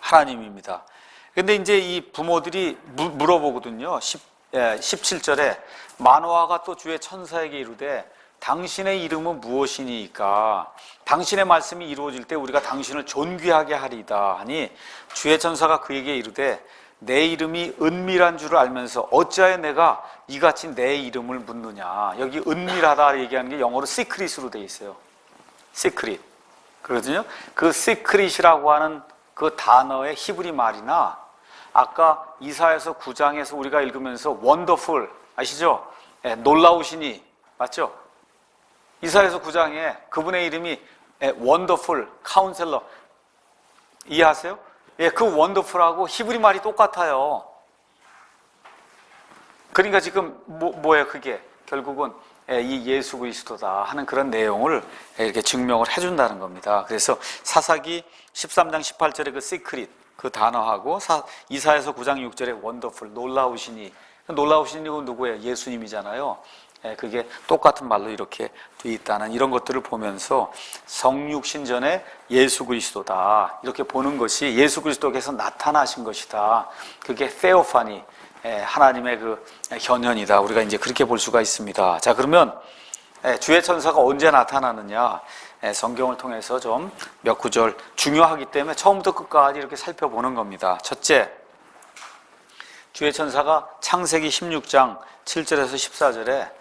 하나님입니다. 근데 이제 이 부모들이 물어보거든요. 17절에 마노아가 또 주의 천사에게 이르되 당신의 이름은 무엇이니까? 당신의 말씀이 이루어질 때 우리가 당신을 존귀하게 하리다 하니 주의 천사가 그에게 이르되 내 이름이 은밀한 줄을 알면서 어찌하여 내가 이같이 내 이름을 묻느냐. 여기 은밀하다 얘기하는 게 영어로 시크릿으로 되어 있어요. 시크릿. 그러거든요. 그 시크릿이라고 하는 그 단어의 히브리 말이나 아까 이사야서 9장에서 우리가 읽으면서 원더풀 아시죠? 놀라우시니 맞죠? 이사야서 9장에 그분의 이름이 원더풀 카운셀러 이해하세요? 그 원더풀하고 히브리 말이 똑같아요. 그러니까 지금 뭐예요 그게? 결국은 이 예수 그리스도다 하는 그런 내용을 이렇게 증명을 해준다는 겁니다. 그래서 사사기 13장 18절에 그 시크릿 그 단어하고 이사야서 9장 6절에 원더풀 놀라우시니, 놀라우시니 그 누구예요? 예수님이잖아요. 그게 똑같은 말로 이렇게 돼 있다는 이런 것들을 보면서 성육신 전에 예수 그리스도다 이렇게 보는 것이 예수 그리스도께서 나타나신 것이다. 그게 세오파니 하나님의 그 현현이다. 우리가 이제 그렇게 볼 수가 있습니다. 자, 그러면 주의 천사가 언제 나타나느냐? 성경을 통해서 좀 몇 구절 중요하기 때문에 처음부터 끝까지 이렇게 살펴보는 겁니다. 첫째, 주의 천사가 창세기 16장 7절에서 14절에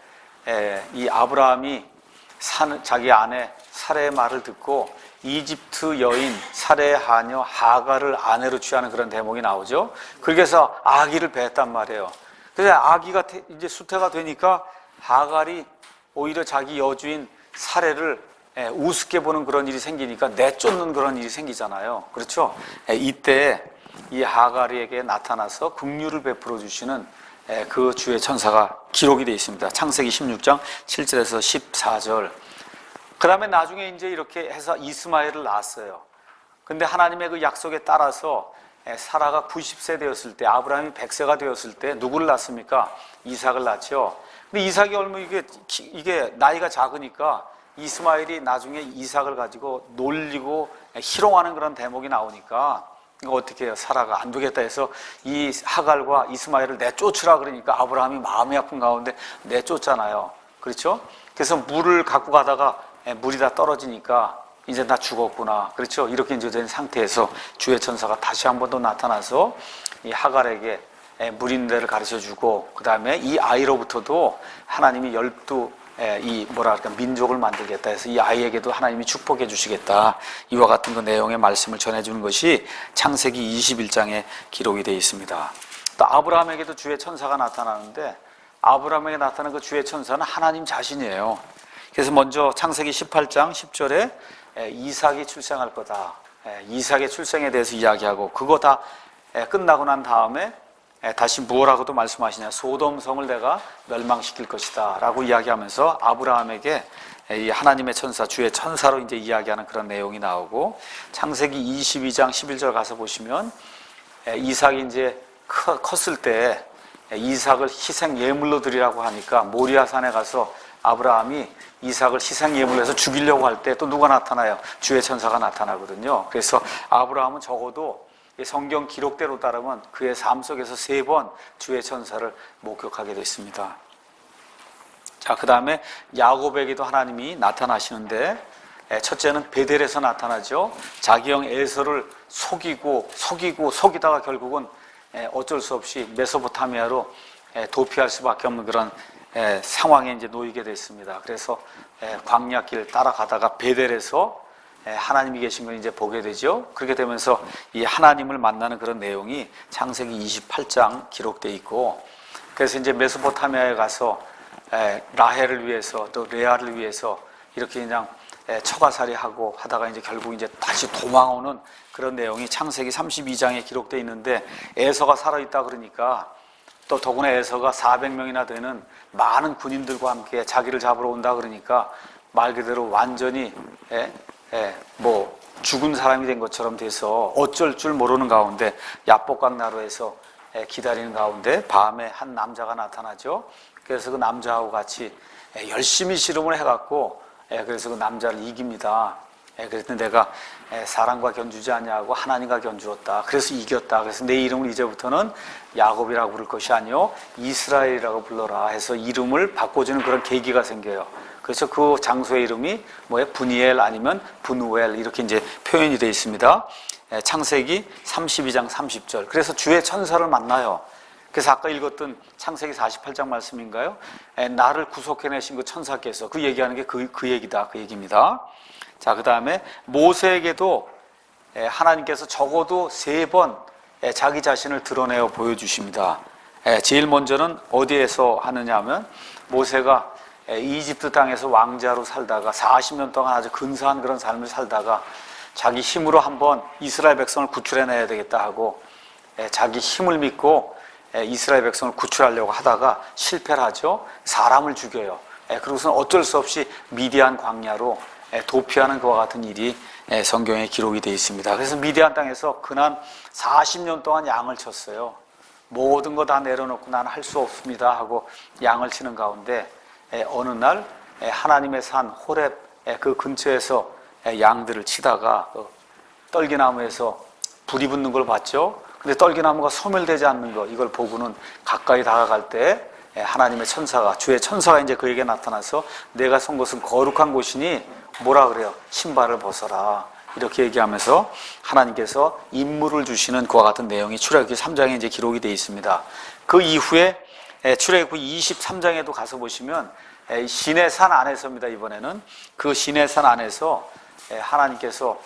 이 아브라함이 자기 아내 사레의 말을 듣고 이집트 여인 사레의 하녀 하갈을 아내로 취하는 그런 대목이 나오죠. 그렇게 해서 아기를 배했단 말이에요. 그래서 아기가 이제 수태가 되니까 하갈이 오히려 자기 여주인 사레를 우습게 보는 그런 일이 생기니까 내쫓는 그런 일이 생기잖아요. 그렇죠? 이때 이 하갈에게 나타나서 긍휼을 베풀어 주시는 그 주의 천사가 기록이 되어 있습니다. 창세기 16장 7절에서 14절. 그 다음에 나중에 이제 이렇게 해서 이스마엘을 낳았어요. 근데 하나님의 그 약속에 따라서 사라가 90세 되었을 때, 아브라함이 100세가 되었을 때 누구를 낳습니까? 이삭을 낳죠. 근데 이삭이 얼마 이게 나이가 작으니까 이스마엘이 나중에 이삭을 가지고 놀리고 희롱하는 그런 대목이 나오니까 이거 어떻게 해요? 사라가 안 되겠다 해서 이 하갈과 이스마엘을 내쫓으라 그러니까 아브라함이 마음이 아픈 가운데 내쫓잖아요. 그렇죠? 그래서 물을 갖고 가다가 물이 다 떨어지니까 이제 나 죽었구나. 그렇죠? 이렇게 이제 된 상태에서 주의 천사가 다시 한 번 더 나타나서 이 하갈에게 물 있는 데를 가르쳐 주고, 그 다음에 이 아이로부터도 하나님이 12 민족을 만들겠다 해서 이 아이에게도 하나님이 축복해 주시겠다. 이와 같은 그 내용의 말씀을 전해주는 것이 창세기 21장에 기록이 되어 있습니다. 또 아브라함에게도 주의 천사가 나타나는데, 아브라함에게 나타난 그 주의 천사는 하나님 자신이에요. 그래서 먼저 창세기 18장 10절에 이삭이 출생할 거다. 이삭의 출생에 대해서 이야기하고, 그거 다 끝나고 난 다음에 다시 무엇라고도 말씀하시냐. 소돔성을 내가 멸망시킬 것이다 라고 이야기하면서 아브라함에게 이 하나님의 천사, 주의 천사로 이제 이야기하는 그런 내용이 나오고, 창세기 22장 11절 가서 보시면 이삭이 이제 컸을 때 이삭을 희생 예물로 드리라고 하니까 모리아산에 가서 아브라함이 이삭을 희생 예물로 해서 죽이려고 할 때 또 누가 나타나요? 주의 천사가 나타나거든요. 그래서 아브라함은 적어도 성경 기록대로 따르면 그의 삶 속에서 3번 주의 천사를 목격하게 됐습니다. 자, 그 다음에 야곱에게도 하나님이 나타나시는데, 첫째는 베델에서 나타나죠. 자기 형 에서를 속이다가 결국은 어쩔 수 없이 메소포타미아로 도피할 수밖에 없는 그런 상황에 이제 놓이게 됐습니다. 그래서 광야길 따라가다가 베델에서 하나님이 계신 걸 이제 보게 되죠. 그렇게 되면서 이 하나님을 만나는 그런 내용이 창세기 28장 기록되어 있고, 그래서 이제 메소포타미아에 가서 라헬을 위해서 또 레아를 위해서 이렇게 그냥 처가살이하고 하다가 이제 결국 이제 다시 도망오는 그런 내용이 창세기 32장에 기록되어 있는데, 에서가 살아있다 그러니까 또 더구나 에서가 400명이나 되는 많은 군인들과 함께 자기를 잡으러 온다 그러니까 말 그대로 완전히 죽은 사람이 된 것처럼 돼서 어쩔 줄 모르는 가운데 야복강 나루에서 기다리는 가운데 밤에 한 남자가 나타나죠. 그래서 그 남자하고 같이 열심히 씨름을 해갖고 그래서 그 남자를 이깁니다. 그래서 내가 사람과 견주지 않냐고 하나님과 견주었다. 그래서 이겼다. 그래서 내 이름을 이제부터는 야곱이라고 부를 것이 아니요 이스라엘이라고 불러라 해서 이름을 바꿔주는 그런 계기가 생겨요. 그래서 그 장소의 이름이 브니엘 아니면 브누엘 이렇게 이제 표현이 되어 있습니다. 창세기 32장 30절. 그래서 주의 천사를 만나요. 그래서 아까 읽었던 창세기 48장 말씀인가요? 나를 구속해내신 그 천사께서, 그 얘기하는 게 그 얘기다. 그 얘기입니다. 자, 그 다음에 모세에게도 하나님께서 적어도 3번 자기 자신을 드러내어 보여주십니다. 제일 먼저는 어디에서 하느냐 하면, 모세가 이집트 땅에서 왕자로 살다가 40년 동안 아주 근사한 그런 삶을 살다가 자기 힘으로 한번 이스라엘 백성을 구출해내야 되겠다 하고 자기 힘을 믿고 이스라엘 백성을 구출하려고 하다가 실패를 하죠. 사람을 죽여요. 그러고서는 어쩔 수 없이 미디안 광야로 도피하는 것과 같은 일이 성경에 기록이 되어 있습니다. 그래서 미디안 땅에서 그날 40년 동안 양을 쳤어요. 모든 거 다 내려놓고 나는 할 수 없습니다 하고 양을 치는 가운데 어느 날 하나님의 산 호렙 그 근처에서 양들을 치다가 떨기나무에서 불이 붙는 걸 봤죠. 근데 떨기나무가 소멸되지 않는 거, 이걸 보고는 가까이 다가갈 때 하나님의 천사가, 주의 천사가 이제 그에게 나타나서 내가 선 곳은 거룩한 곳이니 뭐라 그래요? 신발을 벗어라. 이렇게 얘기하면서 하나님께서 임무를 주시는 그와 같은 내용이 출애굽기 3장에 이제 기록이 되어 있습니다. 그 이후에 출애굽기 23장에도 가서 보시면 시내산 안에서입니다. 이번에는 그 시내산 안에서 하나님께서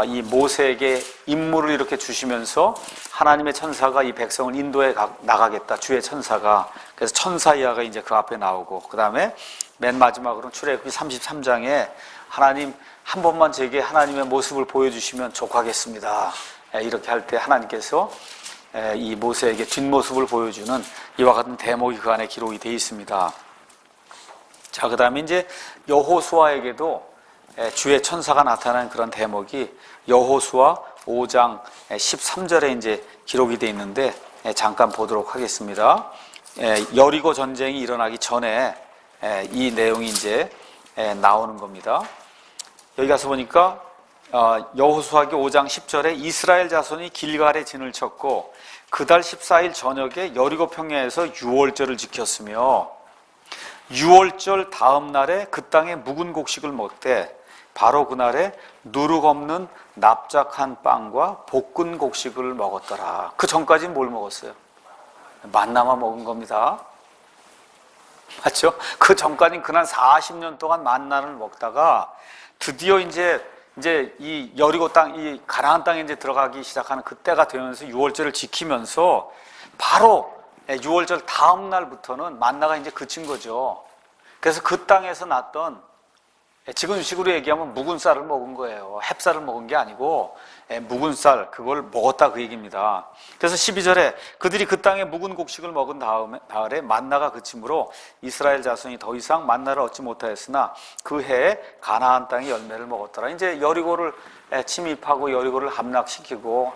이 모세에게 임무를 이렇게 주시면서 하나님의 천사가 이 백성을 인도해 나가겠다. 주의 천사가. 그래서 천사 이야가 이제 그 앞에 나오고, 그 다음에 맨 마지막으로는 출애굽기 33장에 하나님 한 번만 제게 하나님의 모습을 보여주시면 족하겠습니다. 이렇게 할 때 하나님께서 이 모세에게 뒷모습을 보여주는 이와 같은 대목이 그 안에 기록이 되어 있습니다. 자, 그 다음에 이제 여호수아에게도 주의 천사가 나타나는 그런 대목이 여호수아 5장 13절에 이제 기록이 되어 있는데 잠깐 보도록 하겠습니다. 여리고 전쟁이 일어나기 전에 이 내용이 이제 나오는 겁니다. 여기 가서 보니까 여호수아기 5장 10절에 이스라엘 자손이 길갈에 진을 쳤고 그달 14일 저녁에 여리고 평야에서 유월절을 지켰으며 유월절 다음 날에 그 땅에 묵은 곡식을 먹되 바로 그날에 누룩 없는 납작한 빵과 볶은 곡식을 먹었더라. 그 전까지는 뭘 먹었어요? 만나만 먹은 겁니다. 맞죠? 그 전까지는 그날 40년 동안 만나를 먹다가 드디어 이제 이 여리고 땅, 이 가나안 땅에 이제 들어가기 시작하는 그때가 되면서 유월절을 지키면서 바로 유월절 다음 날부터는 만나가 이제 그친 거죠. 그래서 그 땅에서 났던 지금 식으로 얘기하면 묵은 쌀을 먹은 거예요. 햅쌀을 먹은 게 아니고 묵은 쌀 그걸 먹었다 그 얘기입니다. 그래서 12절에 그들이 그 땅에 묵은 곡식을 먹은 다음에 만나가 그치므로 이스라엘 자손이 더 이상 만나를 얻지 못하였으나 그 해에 가나안 땅의 열매를 먹었더라. 이제 여리고를 침입하고 여리고를 함락시키고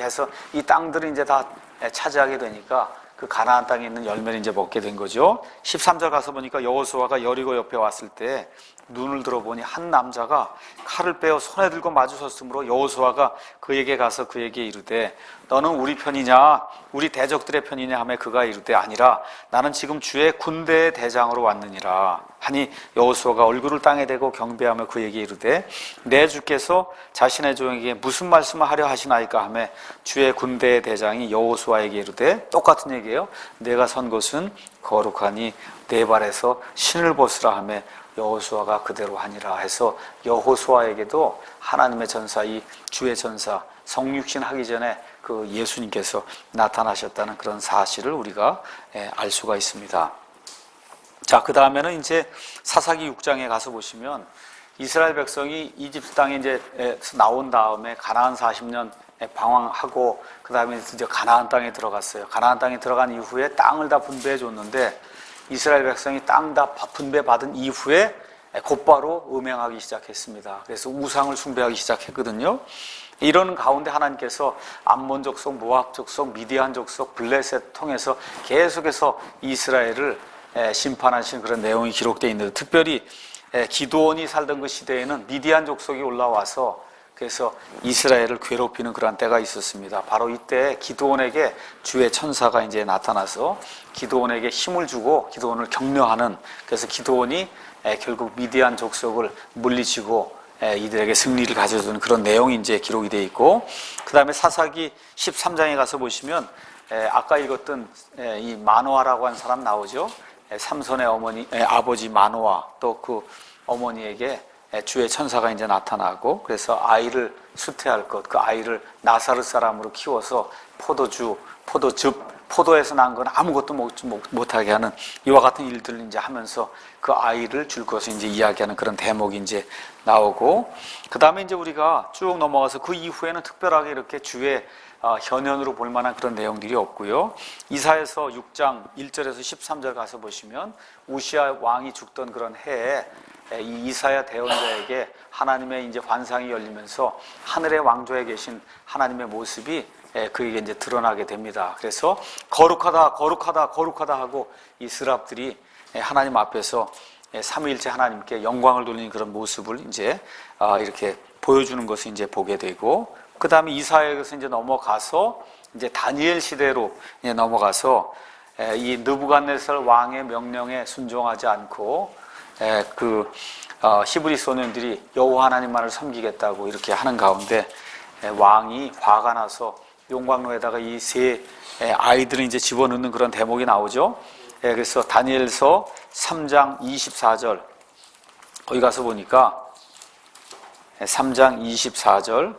해서 이 땅들을 이제 다 차지하게 되니까 그 가나안 땅에 있는 열매를 이제 먹게 된 거죠. 13절 가서 보니까 여호수아가 여리고 옆에 왔을 때 눈을 들어보니 한 남자가 칼을 빼어 손에 들고 마주섰으므로 여호수아가 그에게 가서 그에게 이르되 너는 우리 편이냐 우리 대적들의 편이냐 하며 그가 이르되 아니라 나는 지금 주의 군대의 대장으로 왔느니라 하니 여호수아가 얼굴을 땅에 대고 경배하며 그에게 이르되 내 주께서 자신의 종에게 무슨 말씀을 하려 하시나이까 하며 주의 군대의 대장이 여호수아에게 이르되 똑같은 얘기예요. 내가 선 곳은 거룩하니 내 발에서 신을 벗으라 하며 여호수아가 그대로 하니라 해서 여호수아에게도 하나님의 전사, 이 주의 전사, 성육신 하기 전에 그 예수님께서 나타나셨다는 그런 사실을 우리가 알 수가 있습니다. 자, 그 다음에는 이제 사사기 6장에 가서 보시면 이스라엘 백성이 이집트 땅에 이제 나온 다음에 가나안 40년 방황하고 그 다음에 이제 가나안 땅에 들어갔어요. 가나안 땅에 들어간 이후에 땅을 다 분배해 줬는데 이스라엘 백성이 땅 다 분배받은 이후에 곧바로 음행하기 시작했습니다. 그래서 우상을 숭배하기 시작했거든요. 이런 가운데 하나님께서 암몬 족속, 모압 족속, 미디안 족속, 블레셋 통해서 계속해서 이스라엘을 심판하신 그런 내용이 기록되어 있는데 특별히 기드온이 살던 그 시대에는 미디안 족속이 올라와서 그래서 이스라엘을 괴롭히는 그런 때가 있었습니다. 바로 이때 기드온에게 주의 천사가 이제 나타나서 기드온에게 힘을 주고 기드온을 격려하는 그래서 기드온이 결국 미디안 족속을 물리치고 이들에게 승리를 가져주는 그런 내용이 이제 기록이 되어 있고 그 다음에 사사기 13장에 가서 보시면 아까 읽었던 이 마노아라고 하는 사람 나오죠. 삼손의 아버지 마노아 또 그 어머니에게 주의 천사가 이제 나타나고 그래서 아이를 수태할 것, 그 아이를 나사렛 사람으로 키워서 포도에서 난 건 아무것도 먹지 못하게 하는 이와 같은 일들을 이제 하면서 그 아이를 줄 것을 이제 이야기하는 그런 대목이 이제 나오고 그 다음에 이제 우리가 쭉 넘어가서 그 이후에는 특별하게 이렇게 주의 현현으로 볼 만한 그런 내용들이 없고요. 이사야서 6장 1절에서 13절 가서 보시면 우시아 왕이 죽던 그런 해에 이 이사야 대언자에게 하나님의 이제 환상이 열리면서 하늘의 왕좌에 계신 하나님의 모습이 그에게 이제 드러나게 됩니다. 그래서 거룩하다, 거룩하다, 거룩하다 하고 이 스랍들이 하나님 앞에서 삼위일체 하나님께 영광을 돌리는 그런 모습을 이제 이렇게 보여주는 것을 이제 보게 되고 그 다음에 이사야에서 이제 넘어가서 이제 다니엘 시대로 이제 넘어가서 이 느부갓네살 왕의 명령에 순종하지 않고 히브리 소년들이 여호와 하나님만을 섬기겠다고 이렇게 하는 가운데 왕이 화가 나서 용광로에다가 이 세 아이들을 이제 집어넣는 그런 대목이 나오죠. 그래서 다니엘서 3장 24절 거기 가서 보니까 3장 24절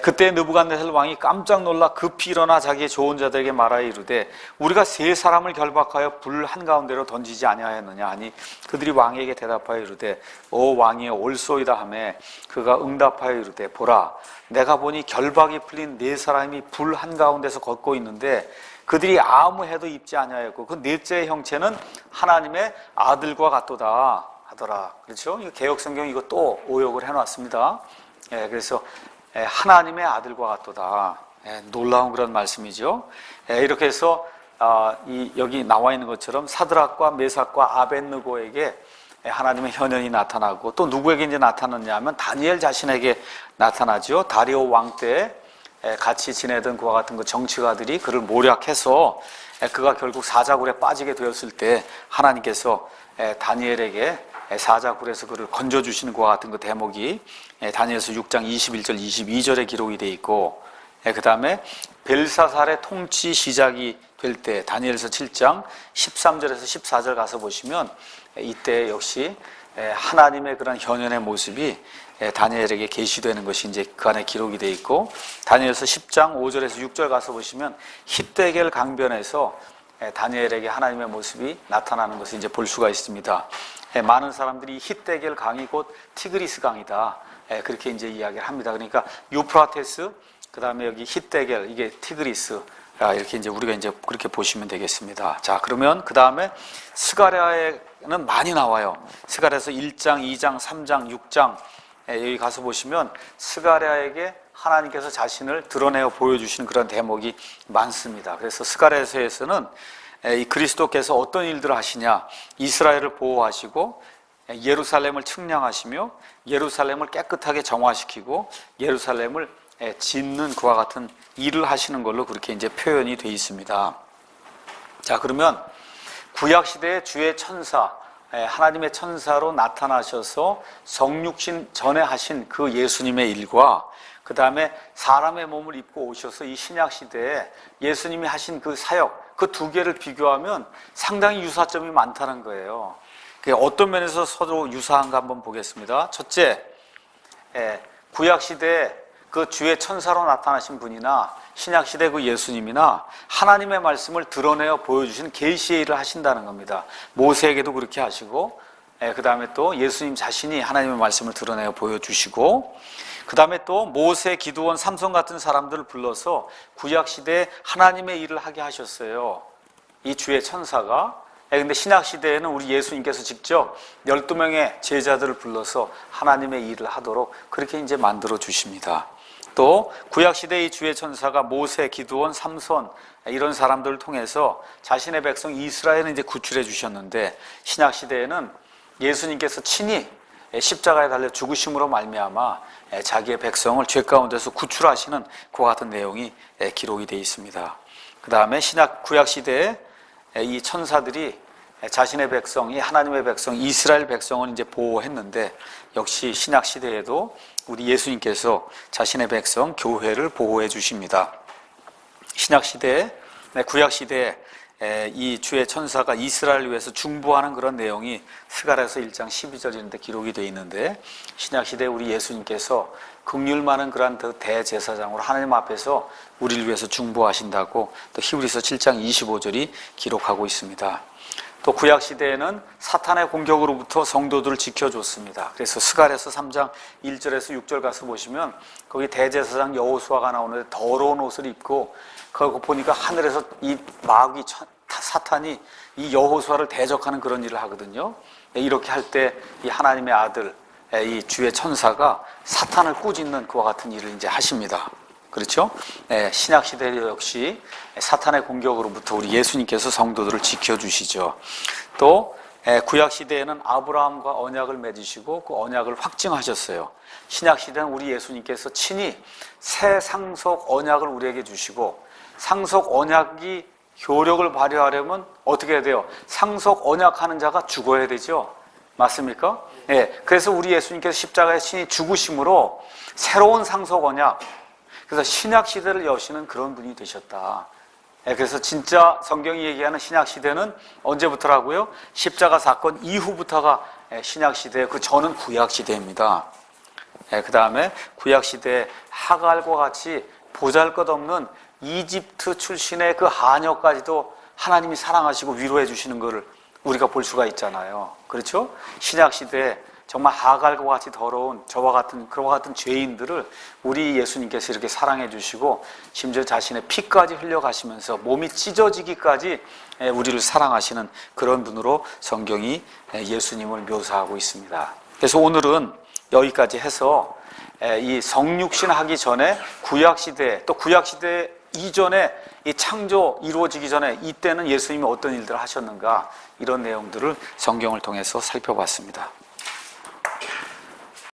그때 느부갓네살 왕이 깜짝 놀라 급히 일어나 자기의 좋은 자들에게 말하여 이르되 우리가 세 사람을 결박하여 불 한가운데로 던지지 아니하였느냐 하니 그들이 왕에게 대답하여 이르되 오 왕이여 옳소이다 하매 그가 응답하여 이르되 보라 내가 보니 결박이 풀린 네 사람이 불 한가운데서 걷고 있는데 그들이 아무 해도 입지 아니하였고 그 넷째의 형체는 하나님의 아들과 같도다 하더라. 그렇죠? 이 개혁성경 이거 또 오역을 해놨습니다. 그래서 하나님의 아들과 같도다. 놀라운 그런 말씀이죠. 이렇게 해서 여기 나와 있는 것처럼 사드락과 메삭과 아벳느고에게 하나님의 현현이 나타나고, 또 누구에게 이제 나타났냐 하면 다니엘 자신에게 나타나죠. 다리오 왕 때 같이 지내던 그와 같은 그 정치가들이 그를 모략해서 그가 결국 사자굴에 빠지게 되었을 때 하나님께서 다니엘에게 사자굴에서 그를 건져주시는 그와 같은 그 대목이 다니엘서 6장 21절 22절에 기록이 되어 있고, 그 다음에 벨사살의 통치 시작이 될 때 다니엘서 7장 13절에서 14절 가서 보시면 이때 역시 하나님의 그런 현현의 모습이 다니엘에게 계시되는 것이 이제 그 안에 기록이 되어 있고, 다니엘서 10장 5절에서 6절 가서 보시면 hit데겔 강변에서 다니엘에게 하나님의 모습이 나타나는 것을 이제 볼 수가 있습니다. 많은 사람들이 hit데겔 강이 곧 티그리스 강이다, 그렇게 이제 이야기를 합니다. 그러니까 유프라테스, 그 다음에 여기 hit데겔, 이게 티그리스, 이렇게 이제 우리가 이제 그렇게 보시면 되겠습니다. 자, 그러면 그 다음에 스가랴에는 많이 나와요. 스가랴에서 1장, 2장, 3장, 6장, 여기 가서 보시면 스가랴에게 하나님께서 자신을 드러내어 보여주시는 그런 대목이 많습니다. 그래서 스가랴서에서는 이 그리스도께서 어떤 일들을 하시냐, 이스라엘을 보호하시고 예루살렘을 측량하시며 예루살렘을 깨끗하게 정화시키고 예루살렘을 짓는 그와 같은 일을 하시는 걸로 그렇게 이제 표현이 되어 있습니다. 자, 그러면 구약시대의 주의 천사, 하나님의 천사로 나타나셔서 성육신 전에 하신 그 예수님의 일과 그 다음에 사람의 몸을 입고 오셔서 이 신약시대에 예수님이 하신 그 사역, 그 두 개를 비교하면 상당히 유사점이 많다는 거예요. 어떤 면에서 서로 유사한가 한번 보겠습니다. 첫째, 구약시대에 그 주의 천사로 나타나신 분이나 신약시대 그 예수님이나 하나님의 말씀을 드러내어 보여주신 계시의 일을 하신다는 겁니다. 모세에게도 그렇게 하시고, 그 다음에 또 예수님 자신이 하나님의 말씀을 드러내어 보여주시고, 그 다음에 또 모세, 기드온, 삼손 같은 사람들을 불러서 구약시대에 하나님의 일을 하게 하셨어요, 이 주의 천사가. 근데 신약시대에는 우리 예수님께서 직접 12명의 제자들을 불러서 하나님의 일을 하도록 그렇게 이제 만들어 주십니다. 또 구약시대의 주의 천사가 모세, 기드온, 삼손 이런 사람들을 통해서 자신의 백성 이스라엘을 이제 구출해 주셨는데, 신약시대에는 예수님께서 친히 십자가에 달려 죽으심으로 말미암아 자기의 백성을 죄 가운데서 구출하시는 그와 같은 내용이 기록이 되어 있습니다. 그 다음에 구약시대에 이 천사들이 자신의 백성, 이 하나님의 백성, 이스라엘 백성을 이제 보호했는데, 역시 신약 시대에도 우리 예수님께서 자신의 백성, 교회를 보호해 주십니다. 신약 시대에, 구약 시대에 이 주의 천사가 이스라엘을 위해서 중보하는 그런 내용이 스가랴서 1장 12절인데 기록이 되어 있는데, 신약 시대에 우리 예수님께서 긍휼 많은 그런 대제사장으로 하나님 앞에서 우리를 위해서 중보하신다고 또 히브리서 7장 25절이 기록하고 있습니다. 또 구약 시대에는 사탄의 공격으로부터 성도들을 지켜줬습니다. 그래서 스가랴서 3장 1절에서 6절 가서 보시면 거기 대제사장 여호수아가 나오는데 더러운 옷을 입고, 그거 보니까 하늘에서 이 마귀 사탄이 이 여호수아를 대적하는 그런 일을 하거든요. 이렇게 할 때 이 하나님의 아들, 이 주의 천사가 사탄을 꾸짖는 그와 같은 일을 이제 하십니다. 그렇죠? 신약 시대 역시 사탄의 공격으로부터 우리 예수님께서 성도들을 지켜주시죠. 또 구약 시대에는 아브라함과 언약을 맺으시고 그 언약을 확증하셨어요. 신약 시대는 우리 예수님께서 친히 새 상속 언약을 우리에게 주시고, 상속 언약이 효력을 발휘하려면 어떻게 해야 돼요? 상속 언약하는 자가 죽어야 되죠. 맞습니까? 그래서 우리 예수님께서 십자가에 친히 죽으심으로 새로운 상속 언약, 그래서 신약 시대를 여시는 그런 분이 되셨다. 그래서 진짜 성경이 얘기하는 신약 시대는 언제부터라고요? 십자가 사건 이후부터가 신약 시대, 그 전은 구약 시대입니다. 그 다음에 구약 시대 하갈과 같이 보잘것없는 이집트 출신의 그 하녀까지도 하나님이 사랑하시고 위로해 주시는 것을 우리가 볼 수가 있잖아요. 그렇죠? 신약 시대에 정말 하갈과 같이 더러운 그와 같은 죄인들을 우리 예수님께서 이렇게 사랑해 주시고, 심지어 자신의 피까지 흘려가시면서 몸이 찢어지기까지 우리를 사랑하시는 그런 분으로 성경이 예수님을 묘사하고 있습니다. 그래서 오늘은 여기까지 해서 이 성육신 하기 전에 구약시대, 또 구약시대 이전에 이 창조 이루어지기 전에 이때는 예수님이 어떤 일들을 하셨는가, 이런 내용들을 성경을 통해서 살펴봤습니다.